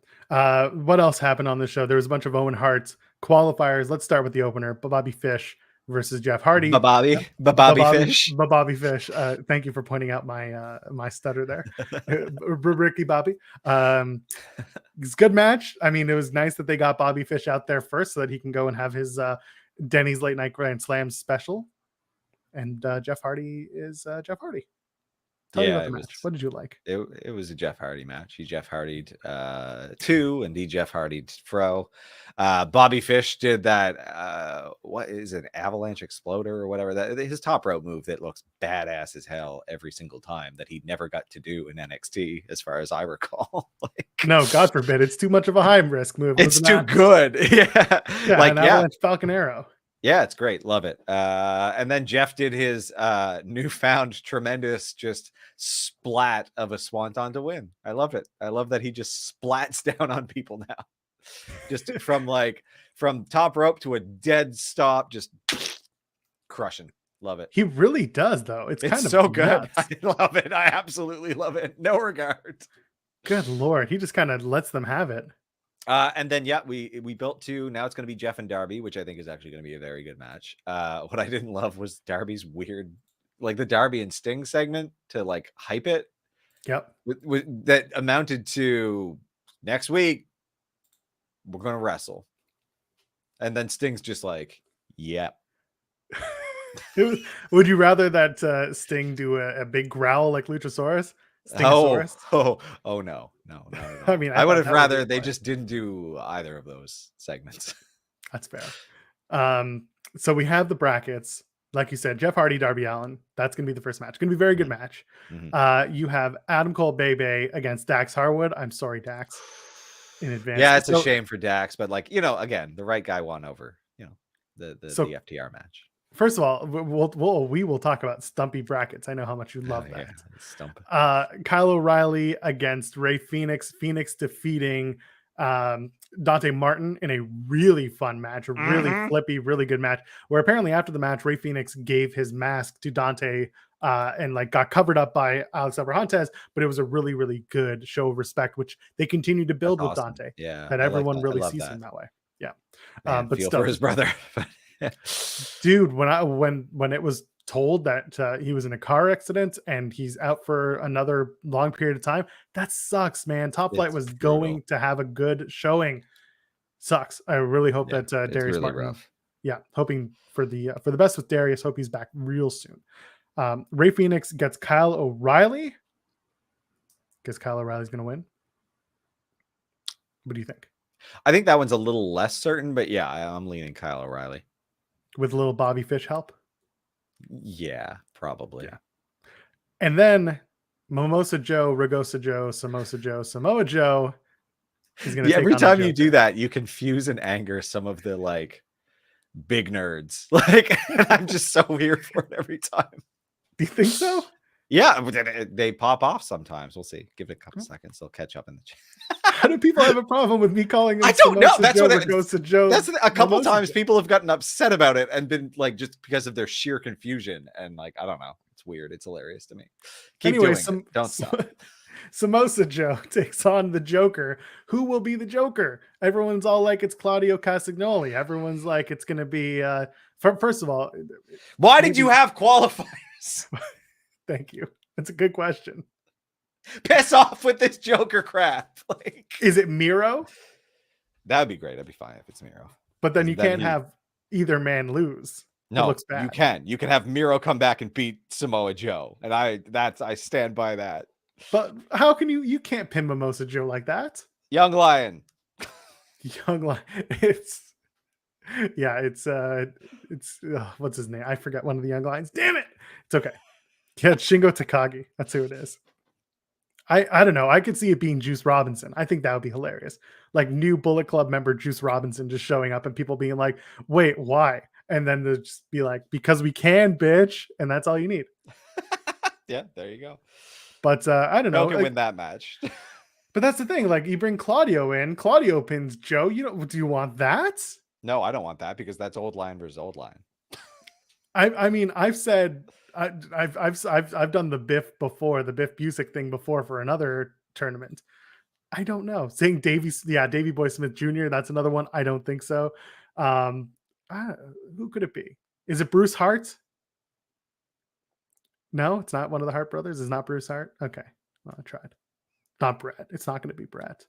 What else happened on this show? There was a bunch of Owen Hart's qualifiers. Let's start with the opener. Bobby Fish versus Jeff Hardy. Bobby Fish. Bobby Fish. Thank you for pointing out my stutter there. Ricky Bobby. It's a good match. I mean, it was nice that they got Bobby Fish out there first so that he can go and have his Denny's Late Night Grand Slam special. And Jeff Hardy is Jeff Hardy. Tell me about the match. What did you like? It was a Jeff Hardy match. He Jeff Hardy'd 2 and he Jeff Hardy'd fro. Bobby Fish did that what is it, avalanche exploder or whatever, that his top rope move that looks badass as hell every single time, that he never got to do in NXT as far as I recall. No, God forbid. It's too much of a high risk move. It's too good. Yeah. Like avalanche Falcon Arrow. Yeah, it's great. Love it. And then Jeff did his newfound tremendous just splat of a swanton to win. I love it. I love that he just splats down on people now. just from top rope to a dead stop, just crushing. Love it. He really does, though. It's kind of so good. nuts. I love it. I absolutely love it. No regard. Good Lord. He just kind of lets them have it. And then, yeah, we built to, now it's going to be Jeff and Darby, which I think is actually going to be a very good match. What I didn't love was Darby's weird, like the Darby and Sting segment to like hype it. Yep. That amounted to next week, we're going to wrestle. And then Sting's just like, yep. Would you rather that Sting do a big growl like Luchasaurus? Oh no. I mean, I would have rather they just didn't do either of those segments. That's fair. So we have the brackets. Like you said, Jeff Hardy, Darby Allin. That's going to be the first match. Going to be a very good match. Mm-hmm. You have Adam Cole Bebe against Dax Harwood. I'm sorry, Dax, in advance. Yeah, it's a shame for Dax, but like, again, the right guy won over, the FTR match. First of all, we will talk about Stumpy brackets. I know how much you love that. Stumpy. Kyle O'Reilly against Ray Phoenix. Phoenix defeating Dante Martin in a really fun match, a really flippy, really good match, where apparently after the match, Ray Phoenix gave his mask to Dante and like got covered up by Alex Abrahantes, but it was a really, really good show of respect, which they continue to build with Dante. Yeah, that everyone really sees him that way. Yeah. Man, but feel for his brother. Dude, when it was told that he was in a car accident and he's out for another long period of time, that sucks, man. Top Flight was going to have a good showing. Sucks. I really hope that Darius really Martin. Rough. Yeah, hoping for the best with Darius. Hope he's back real soon. Ray Phoenix gets Kyle O'Reilly. Guess Kyle O'Reilly's gonna win. What do you think? I think that one's a little less certain, but yeah, I'm leaning Kyle O'Reilly. With a little Bobby Fish help? Yeah, probably. Yeah. And then Mimosa Joe, Ragosa Joe, Samosa Joe, Samoa Joe is going to every time you do that, you confuse and anger some of the like big nerds. Like, I'm just so here for it every time. Do you think so? Yeah, they pop off sometimes. We'll see. Give it a couple seconds. They'll catch up in the chat. How do people have a problem with me calling them I don't know. That's Joe, what Ragosa Joe. That's a couple Mimosa times Joe. people have gotten upset about it and been like, just because of their sheer confusion. And like, I don't know. It's weird. It's hilarious to me. Keep doing it. Don't stop. Samosa Joe takes on the Joker. Who will be the Joker? Everyone's all like, it's Claudio Castagnoli. Everyone's like, it's going to be, first of all, why did you have qualifiers? Thank you. That's a good question. Piss off with this Joker crap. Like, is it Miro? That'd be great. That'd be fine if it's Miro. But then you can't have either man lose. No, it looks bad. You can. You can have Miro come back and beat Samoa Joe, and I stand by that. But how can you can't pin Mimosa Joe like that? Young Lion. Young Lion. It's what's his name? I forgot one of the Young Lions. Damn it. It's okay. Yeah, it's Shingo Takagi. That's who it is. I don't know. I could see it being Juice Robinson. I think that would be hilarious. Like new Bullet Club member Juice Robinson just showing up and people being like, wait, why? And then they'll just be like, because we can, bitch. And that's all you need. Yeah, there you go. But I don't know. Joe can win that match. But that's the thing. Like you bring Claudio in, Claudio pins Joe. Do you want that? No, I don't want that because that's old line versus old line. I mean, I've said I've done the Biff before, the Biff Busick thing before for another tournament. I don't know. Saying Davey Boy Smith Jr. That's another one. I don't think so. Who could it be? Is it Bruce Hart? No, it's not one of the Hart brothers. It's not Bruce Hart. Okay, well, I tried. Not Brett. It's not going to be Brett.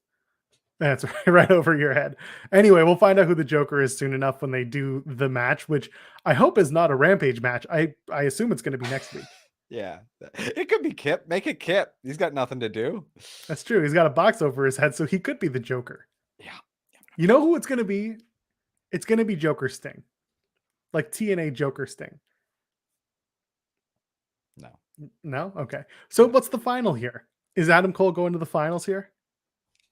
That's right over your head. Anyway, we'll find out who the Joker is soon enough when they do the match, which I hope is not a Rampage match. I assume it's going to be next week. Yeah, it could be Kip. Make it Kip. He's got nothing to do. That's true. He's got a box over his head, so he could be the Joker. Yeah. You know who it's going to be? It's going to be Joker Sting. Like TNA Joker Sting. No? Okay. So what's the final here? Is Adam Cole going to the finals here?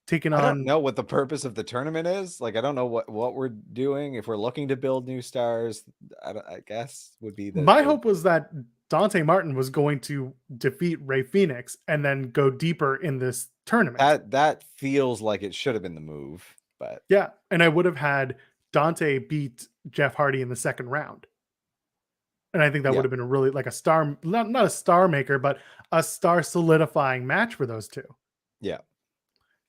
Taking on... I don't know what the purpose of the tournament is. Like, I don't know what we're doing. If we're looking to build new stars, I guess would be my hope was that Dante Martin was going to defeat Ray Phoenix and then go deeper in this tournament. That feels like it should have been the move. But yeah, and I would have had Dante beat Jeff Hardy in the second round. And I think that would have been a really like a star, not a star maker, but a star solidifying match for those two. Yeah.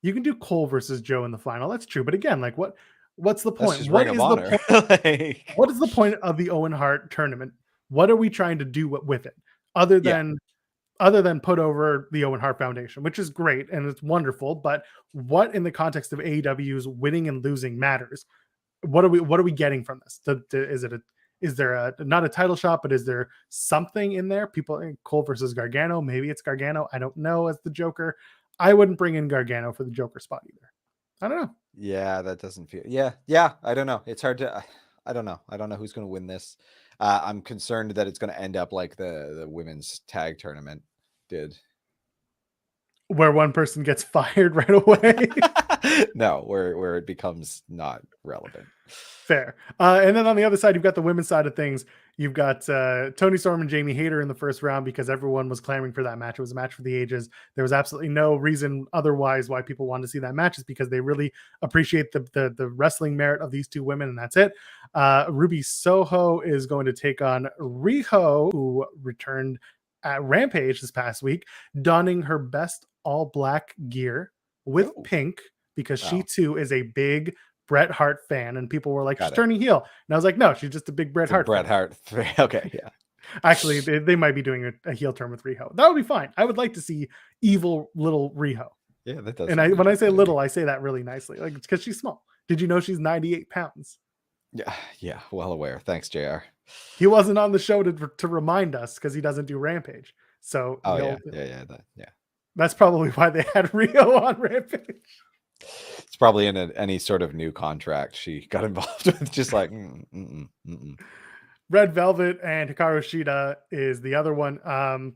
You can do Cole versus Joe in the final. That's true. But again, like what's the That's point? just What Ring is of the Honor. point? Like, What is the point of the Owen Hart tournament? What are we trying to do with it? Other than put over the Owen Hart Foundation, which is great and it's wonderful, but what in the context of AEW's winning and losing matters? What are we getting from this? Is there a not a title shot, but is there something in there? People, Cole versus Gargano, maybe it's Gargano. I don't know. As the Joker, I wouldn't bring in Gargano for the Joker spot either. I don't know. yeah, that doesn't feel. Yeah. I don't know. It's hard to. I don't know. I don't know who's going to win this. I'm concerned that it's going to end up like the women's tag tournament did. Where one person gets fired right away. No, where it becomes not relevant. Fair. And then on the other side, you've got the women's side of things. You've got Toni Storm and Jamie Hayter in the first round because everyone was clamoring for that match. It was a match for the ages. There was absolutely no reason otherwise why people wanted to see that match. Is because they really appreciate the wrestling merit of these two women, and that's it. Ruby Soho is going to take on Riho, who returned at Rampage this past week, donning her best all black gear with pink because she too is a big Bret Hart fan, and people were like, she's turning heel. And I was like, no, she's just a big Bret Hart fan. Okay, yeah. Actually, they might be doing a heel turn with Riho. That would be fine. I would like to see evil little Riho. Yeah, that does. And when I say little, I say that really nicely. Like, it's because she's small. Did you know she's 98 pounds? Yeah, well aware. Thanks, JR. He wasn't on the show to remind us because he doesn't do Rampage. So yeah. That's probably why they had Riho on Rampage. It's probably in any sort of new contract she got involved with. Just like Red Velvet and Hikaru Shida is the other one.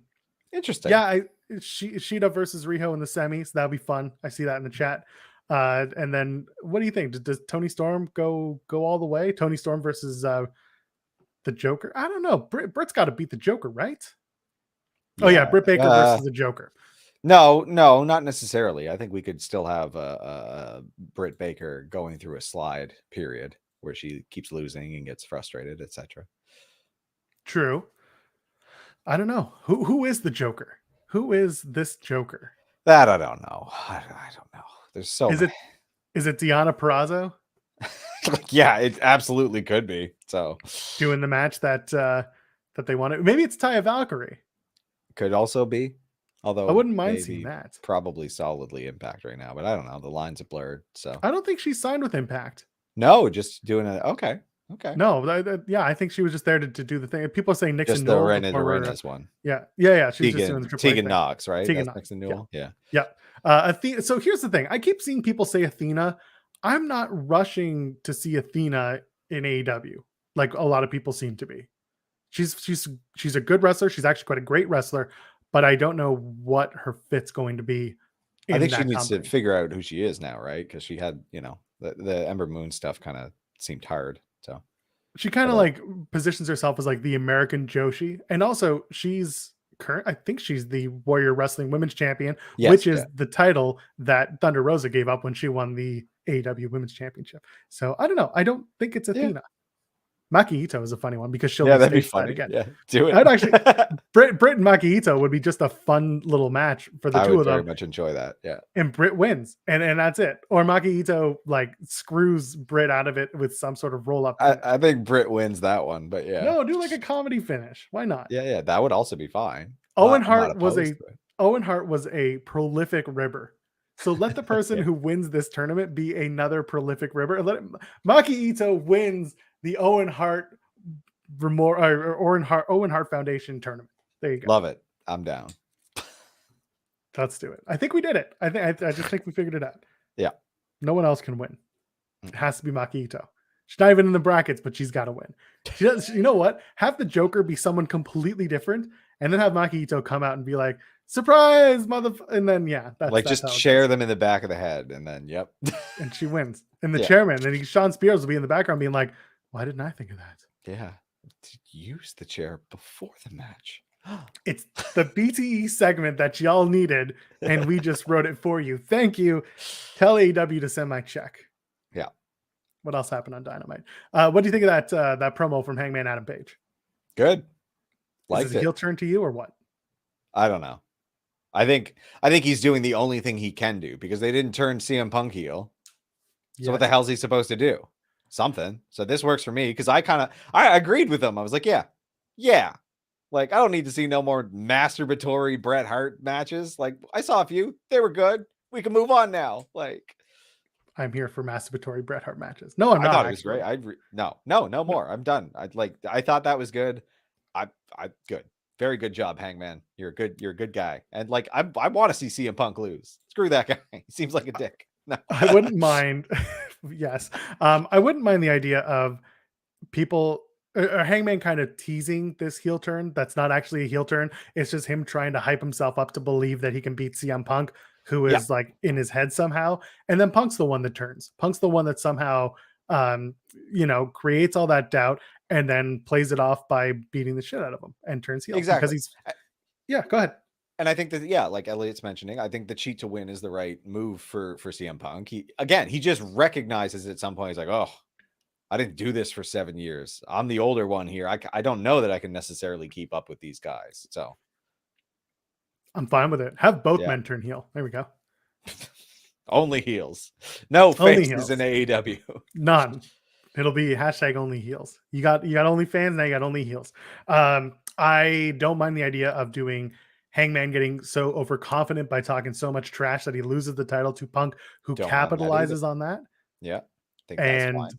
Interesting. Yeah, Shida versus Riho in the semis. That'll be fun. I see that in the chat. And then what do you think? Does Toni Storm go all the way? Toni Storm versus the Joker? I don't know. Britt's got to beat the Joker, right? Yeah. Oh yeah, Britt Baker versus the Joker. No, not necessarily. I think we could still have a Britt Baker going through a slide period where she keeps losing and gets frustrated, etc. True. I don't know. Who is the Joker? Who is this Joker? That I don't know. I don't know. There's so is it Deonna Purrazzo? Yeah, it absolutely could be. So doing the match that they wanted. Maybe it's Taya Valkyrie. Could also be. Although I wouldn't mind seeing that. Probably solidly Impact right now, but I don't know. The lines are blurred. So I don't think she's signed with Impact. No, just doing it. Okay. No, yeah, I think she was just there to do the thing. People are saying Nixon just the Rena's one. Yeah. She's just doing the Tegan Knox, right? Tegan Knox. Nixon Newell. Yeah. Athena. So here's the thing. I keep seeing people say Athena. I'm not rushing to see Athena in AEW like a lot of people seem to be. She's a good wrestler. She's actually quite a great wrestler, but I don't know what her fit's going to be. I think she needs to figure out who she is now, right? Because she had, the Ember Moon stuff kind of seemed hard. So she kind of like positions herself as like the American Joshi, and also I think she's the Warrior Wrestling Women's Champion, which is the title that Thunder Rosa gave up when she won the AEW Women's Championship. So I don't know. I don't think it's Athena. Maki Ito is a funny one because she'll that'd be funny again. Yeah, do it. I'd actually Britt and Maki Ito would be just a fun little match for the two of them. I very much enjoy that. Yeah, and Britt wins, and that's it. Or Maki Ito like screws Britt out of it with some sort of roll up. I think Britt wins that one, but no, do like a comedy finish. Why not? Yeah, that would also be fine. Owen Hart was a prolific ribber. So let the person who wins this tournament be another prolific ribber. Maki Ito wins the Owen Hart Owen Hart Foundation tournament. There you go. Love it. I'm down. Let's do it. I think we did it. I just think we figured it out. Yeah. No one else can win. It has to be Maki Ito. She's not even in the brackets, but she's got to win. She does. You know what? Have the Joker be someone completely different, and then have Maki Ito come out and be like, "Surprise, and then that's just share them in the back of the head, and then and she wins. And the chairman, and Sean Spears will be in the background being like, "Why didn't I think of that?" Yeah, use the chair before the match. It's the BTE segment that y'all needed, and we just wrote it for you. Thank you. Tell AEW to send my check. What else happened on Dynamite? What do you think of that promo from Hangman Adam Page? Good. Is it a heel turn to you or what? I don't know. I think he's doing the only thing he can do because they didn't turn CM Punk heel. So what the hell's he supposed to do? Something. So this works for me because I agreed with him. I was like, yeah. Like, I don't need to see no more masturbatory Bret Hart matches. Like, I saw a few. They were good. We can move on now. Like, I'm here for masturbatory Bret Hart matches. No, I'm not. I thought it was great. No more. I'm done. I thought that was good. I good. Very good job, Hangman. You're a good guy. And like, I want to see CM Punk lose. Screw that guy. He seems like a dick. No. I wouldn't mind. Yes. I wouldn't mind the idea of people or Hangman kind of teasing this heel turn. That's not actually a heel turn. It's just him trying to hype himself up to believe that he can beat CM Punk, who is like in his head somehow. And then Punk's the one that turns. Punk's the one that somehow, creates all that doubt and then plays it off by beating the shit out of him and turns heel. Exactly. Because go ahead. And I think that, like Elliot's mentioning, I think the cheat to win is the right move for CM Punk. He just recognizes at some point, he's like, oh, I didn't do this for 7 years. I'm the older one here. I don't know that I can necessarily keep up with these guys. So I'm fine with it. Have both men turn heel. There we go. Only heels. No faces in AEW. None. It'll be hashtag only heels. You got only fans, now you got only heels. I don't mind the idea of doing Hangman getting so overconfident by talking so much trash that he loses the title to Punk, who capitalizes on that. Yeah. I think that's fine.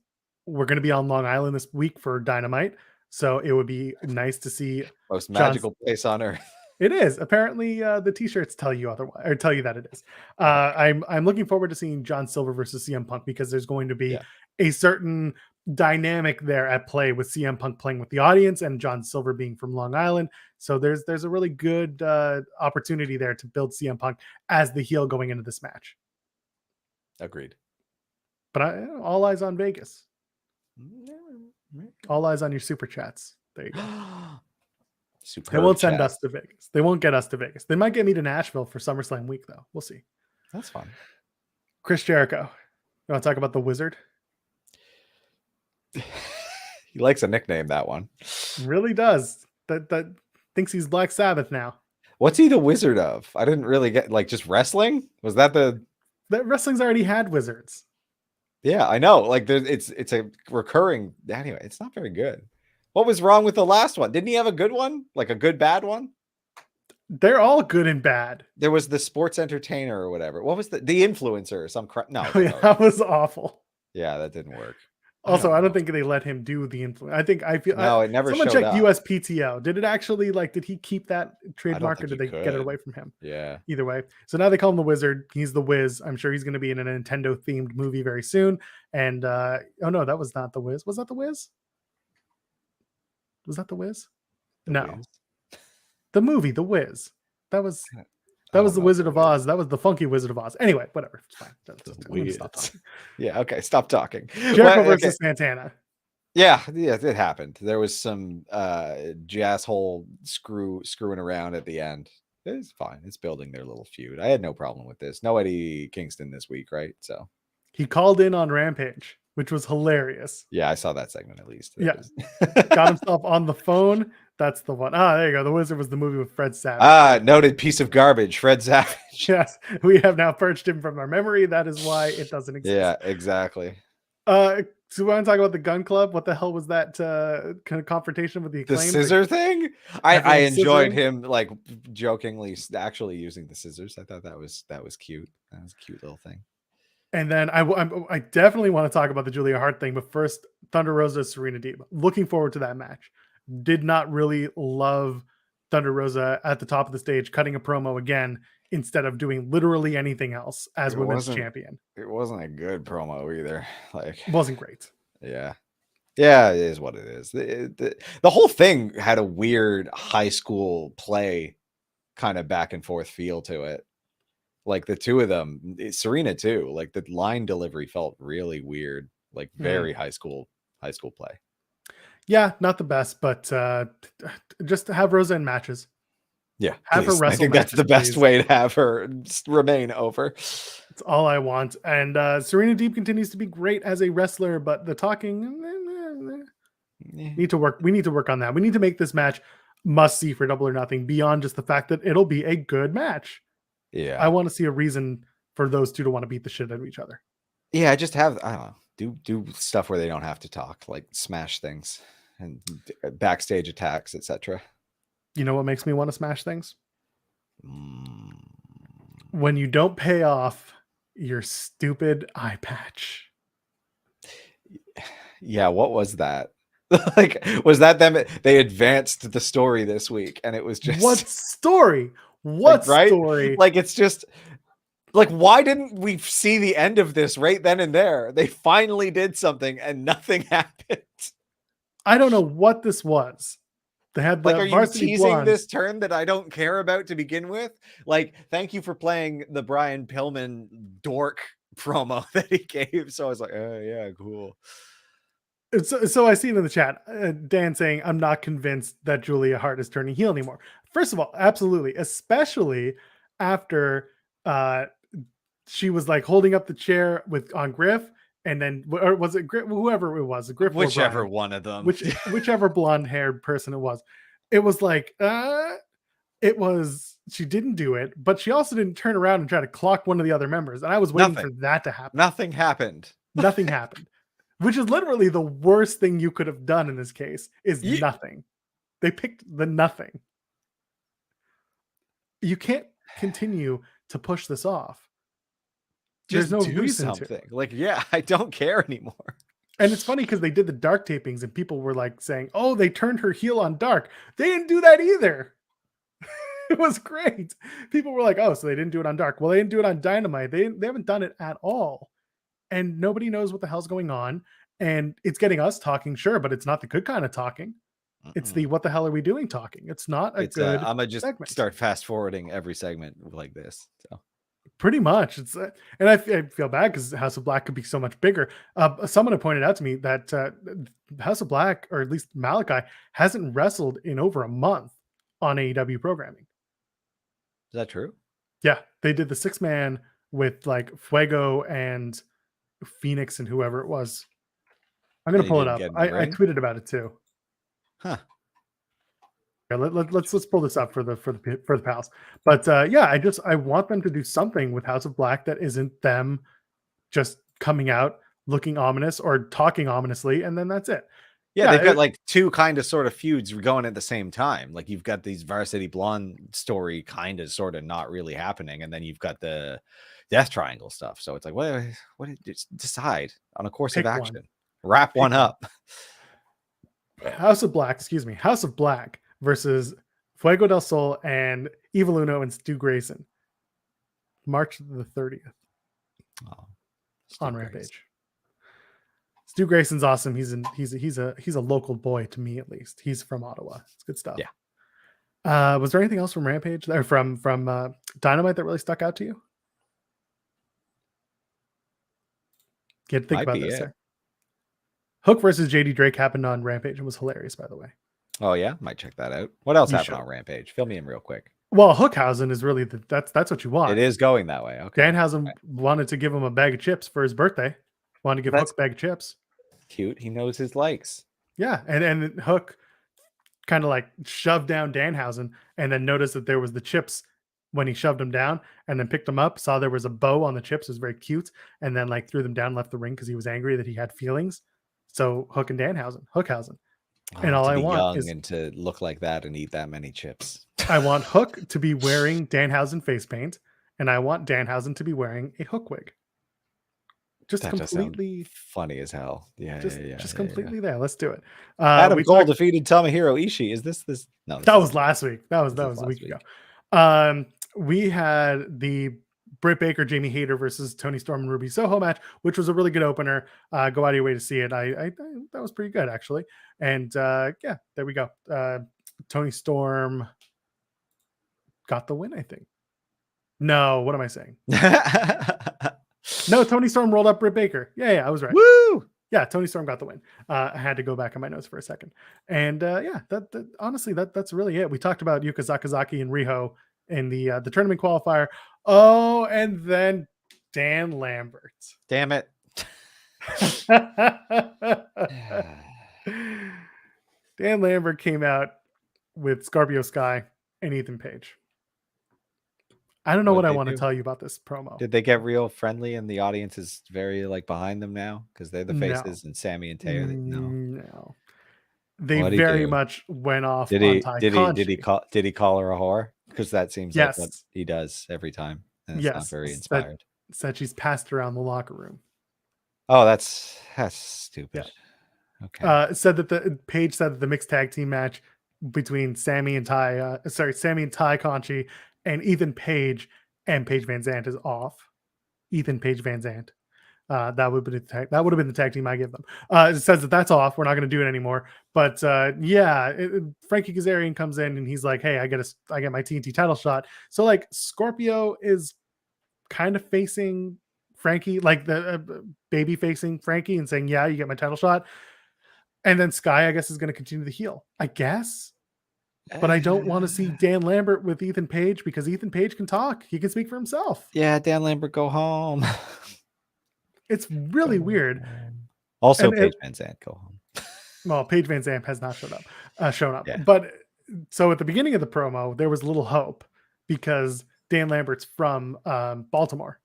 We're going to be on Long Island this week for Dynamite. So it would be nice to see most magical place on earth. It is. Apparently, the t-shirts tell you otherwise, or tell you that it is. I'm looking forward to seeing John Silver versus CM Punk because there's going to be a certain dynamic there at play with CM Punk playing with the audience and John Silver being from Long Island. So there's a really good opportunity there to build CM Punk as the heel going into this match. Agreed. But all eyes on Vegas. All eyes on your super chats. There you go. They won't send us to Vegas. They won't get us to Vegas. They might get me to Nashville for SummerSlam week, though. We'll see. That's fun. Chris Jericho. You want to talk about the Wizard? He likes a nickname, that one. Really does. That thinks he's Black Sabbath now. What's he the wizard of? I didn't really get, like, just wrestling? Was that the... That wrestling's already had wizards. Yeah, I know. Like, it's a recurring... Anyway, it's not very good. What was wrong with the last one? Didn't he have a good one? Like a good, bad one? They're all good and bad. There was the sports entertainer or whatever. What was the influencer or some crap? No. Oh, yeah, that was awful. Yeah, that didn't work. Also, I don't think they let him do the influence. I feel no, it never someone showed check up. USPTO. Did it actually, did he keep that trademark or did they get it away from him? Yeah. Either way. So now they call him the Wizard. He's the Wiz. I'm sure he's going to be in a Nintendo themed movie very soon. And oh no, that was not the Wiz. Was that the Wiz? Was that the Wiz? No. The movie, The Wiz. That was the Wizard of Oz. That was the funky Wizard of Oz. Anyway, whatever. It's fine. Stop talking. Yeah, okay. Stop talking. Jericho versus Santana. Yeah, it happened. There was some jasshole screwing around at the end. It's fine. It's building their little feud. I had no problem with this. No Eddie Kingston this week, right? So he called in on Rampage, which was hilarious. Yeah, I saw that segment at least. Got himself on the phone. That's the one. There you go. The Wizard was the movie with Fred Savage. Noted piece of garbage, Fred Savage. Yes, we have now purged him from our memory. That is why it doesn't exist. Yeah, exactly. So we want to talk about the Gun Club. What the hell was that kind of confrontation with the Acclaimed? The scissor thing? I enjoyed him like jokingly actually using the scissors. I thought that was cute. That was a cute little thing. And then I definitely want to talk about the Julia Hart thing, but first, Thunder Rosa, Serena Deeb. Looking forward to that match. Did not really love Thunder Rosa at the top of the stage, cutting a promo again instead of doing literally anything else as women's champion. It wasn't a good promo either. Like, it wasn't great. Yeah, it is what it is. The whole thing had a weird high school play kind of back and forth feel to it. Like the two of them, Serena too, like the line delivery felt really weird, like very high school play. Yeah, not the best, but just have Rosa in matches. Yeah, have her wrestle. I think that's the best way to have her remain over. It's all I want. And Serena Deeb continues to be great as a wrestler, but the talking need to work. We need to work on that. We need to make this match must see for Double or Nothing beyond just the fact that it'll be a good match. Yeah. I want to see a reason for those two to want to beat the shit out of each other. Yeah, I don't know. Do stuff where they don't have to talk, like smash things and backstage attacks, etc. You know what makes me want to smash things? When you don't pay off your stupid eye patch. Yeah, what was that? Like, was that them? They advanced the story this week, and it was just what story? What like, story? Right? Like, it's just like, why didn't we see the end of this right then and there? They finally did something, and nothing happened. I don't know what this was. They had the like, are you Varsity teasing Blondes. this turn that I don't care about to begin with? Like, thank you for playing the Brian Pillman dork promo that he gave. So I was like, oh yeah, cool. So I see it in the chat, Dan saying, I'm not convinced that Julia Hart is turning heel anymore. First of all, absolutely, especially after she was like holding up the chair on Griff, and then, or was it Griff, whoever it was, Griff, whichever or Brian, one of them, whichever blonde haired person it was like, she didn't do it, but she also didn't turn around and try to clock one of the other members. And I was waiting for that to happen. Nothing happened. Nothing happened. Which is literally the worst thing you could have done in this case is nothing. They picked the nothing. You can't continue to push this off. Just There's no do reason something. to. Like, yeah, I don't care anymore. And it's funny because they did the Dark tapings and people were like saying, oh, they turned her heel on Dark. They didn't do that either. It was great. People were like, oh, so they didn't do it on Dark. Well, they didn't do it on Dynamite. They haven't done it at all. And nobody knows what the hell's going on. And it's getting us talking, sure, but it's not the good kind of talking. It's the what the hell are we doing talking. It's not a good I'm gonna just segment. Start fast forwarding every segment like this. So pretty much, it's and I feel bad because House of Black could be so much bigger. Someone had pointed out to me that House of Black, or at least Malachi, hasn't wrestled in over a month on AEW programming. Is that true? Yeah, they did the 6-man with like Fuego and Phoenix and whoever it was. I'm gonna pull it up. I tweeted about it too. Huh. Yeah, let's pull this up for the pals. But yeah, I want them to do something with House of Black that isn't them just coming out looking ominous or talking ominously, and then that's it. Yeah, they've got like two kind of sort of feuds going at the same time. Like, you've got these Varsity Blonde story kind of sort of not really happening, and then you've got the Death Triangle stuff. So it's like, what just decide on a course of action. Wrap one up. House of Black versus Fuego del Sol and Evil Uno and Stu Grayson. March the 30th. On Rampage. Stu Grayson's awesome. He's a local boy to me, at least. He's from Ottawa. It's good stuff. Yeah. Was there anything else from Rampage or from Dynamite that really stuck out to you? You had to think about this. Hook versus JD Drake happened on Rampage and was hilarious, by the way. Oh yeah, might check that out. What else happened on Rampage? Fill me in real quick. Well, Hookhausen is really that's what you want. It is going that way. Okay. Danhausen wanted to give him a bag of chips for his birthday. Wanted to give Hook a bag of chips. Cute. He knows his likes. Yeah, and Hook kind of like shoved down Danhausen and then noticed that there was the chips when he shoved them down, and then picked them up, saw there was a bow on the chips. It was very cute, and then like threw them down, left the ring because he was angry that he had feelings. So Hook and Hookhausen. And all I want is to look like that and eat that many chips. I want Hook to be wearing Danhausen face paint, and I want Danhausen to be wearing a Hook wig. Just that completely funny as hell. Yeah, just completely there. Let's do it. Adam Cole defeated Tomohiro Ishii. Is this? No, that was last week. That was a week ago. We had the Britt Baker, Jamie Hayter versus Toni Storm and Ruby Soho match, which was a really good opener. Go out of your way to see it. I that was pretty good, actually. And yeah, there we go. Toni Storm got the win, I think. No, what am I saying? No, Toni Storm rolled up Britt Baker. Yeah, I was right. Woo! Yeah, Toni Storm got the win. I had to go back on my notes for a second. And yeah, that honestly, that's really it. We talked about Yuka Sakazaki and Riho in the tournament qualifier. Oh, and then Dan Lambert. Damn it. Dan Lambert came out with Scorpio Sky and Ethan Page. I don't know what I want to tell you about this promo. Did they get real friendly and the audience is very like behind them now because they're the faces and Sammy and Tay are no. They very much went off on Ty Conchi. Did he call her a whore? Because that seems like what he does every time. And it's not very inspired. Said she's passed around the locker room. Oh, that's stupid. Yeah. Okay. Said that Page said that the mixed tag team match between Sammy and Ty Conchi and Ethan Page and Paige Van Zandt is off. Ethan Page Van Zandt. That would have been the tag team I give them. It says that that's off. We're not going to do it anymore. But Frankie Kazarian comes in and he's like, "Hey, I get my TNT title shot." So like Scorpio is kind of facing Frankie, like the baby facing Frankie and saying, "Yeah, you get my title shot." And then Sky, I guess, is going to continue the heel, I guess. But I don't want to see Dan Lambert with Ethan Page because Ethan Page can talk. He can speak for himself. Yeah, Dan Lambert, go home. It's really weird. Also, Paige Van Zandt, go home. Well, Paige Van Zandt has not shown up. Yeah. But so at the beginning of the promo, there was little hope because Dan Lambert's from Baltimore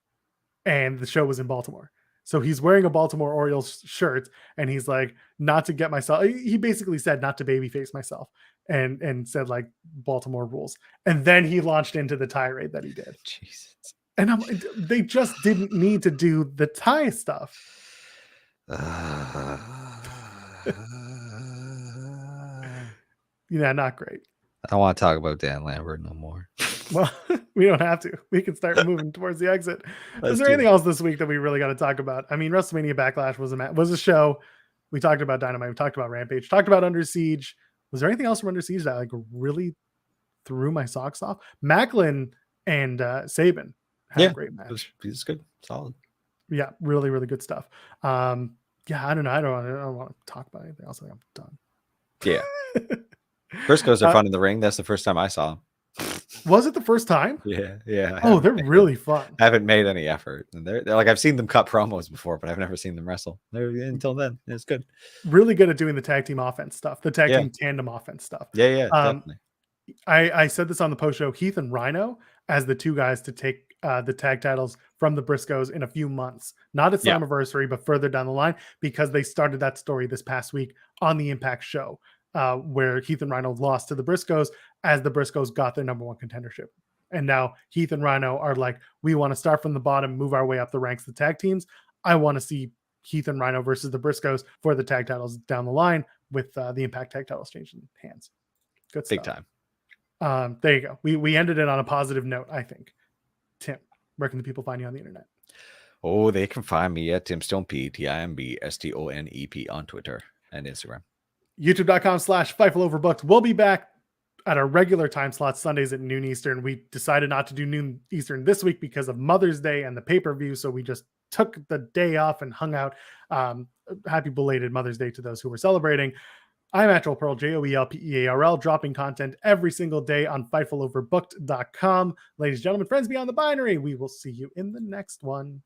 and the show was in Baltimore. So he's wearing a Baltimore Orioles shirt and he's like, not to get myself. He basically said not to babyface myself and said like Baltimore rules. And then he launched into the tirade that he did. Jesus. And they just didn't need to do the tie stuff. Yeah, not great. I don't want to talk about Dan Lambert no more. Well, we don't have to. We can start moving towards the exit. Is there anything else this week that we really got to talk about? I mean, WrestleMania Backlash was a show. We talked about Dynamite. We talked about Rampage. Talked about Under Siege. Was there anything else from Under Siege that like really threw my socks off? Macklin and Sabin had a great match. It's good, solid. Yeah, really, really good stuff. I don't know. I don't want to talk about anything else. I think I'm done. Yeah. Briscoes are fun in the ring. That's the first time I saw them. Was it the first time? Yeah. Oh, they're really fun. I haven't made any effort. And they're like, I've seen them cut promos before, but I've never seen them wrestle. Until then, it's good. Really good at doing the tag team offense stuff, the tag team tandem offense stuff. Yeah, definitely. I said this on the post show. Heath and Rhino as the two guys to take the tag titles from the Briscoes in a few months, not at Slammiversary, but further down the line, because they started that story this past week on the Impact show, where Heath and Rhino lost to the Briscoes as the Briscoes got their number one contendership. And now Heath and Rhino are like, we want to start from the bottom, move our way up the ranks of the tag teams. I want to see Heath and Rhino versus the Briscoes for the tag titles down the line with the Impact tag titles changing hands. Good stuff. Big time. There you go. We ended it on a positive note, I think. Tim, where can the people find you on the internet? Oh, they can find me at Tim Stumpy, TIMBSTONEP on Twitter and Instagram. YouTube.com/Fightful Overbooked. We'll be back at our regular time slot Sundays at noon Eastern. We decided not to do noon Eastern this week because of Mother's Day and the pay-per-view. So we just took the day off and hung out. Happy belated Mother's Day to those who were celebrating. I'm Actual Pearl, JOELPEARL, dropping content every single day on FightfulOverbooked.com. Ladies and gentlemen, friends beyond the binary, we will see you in the next one.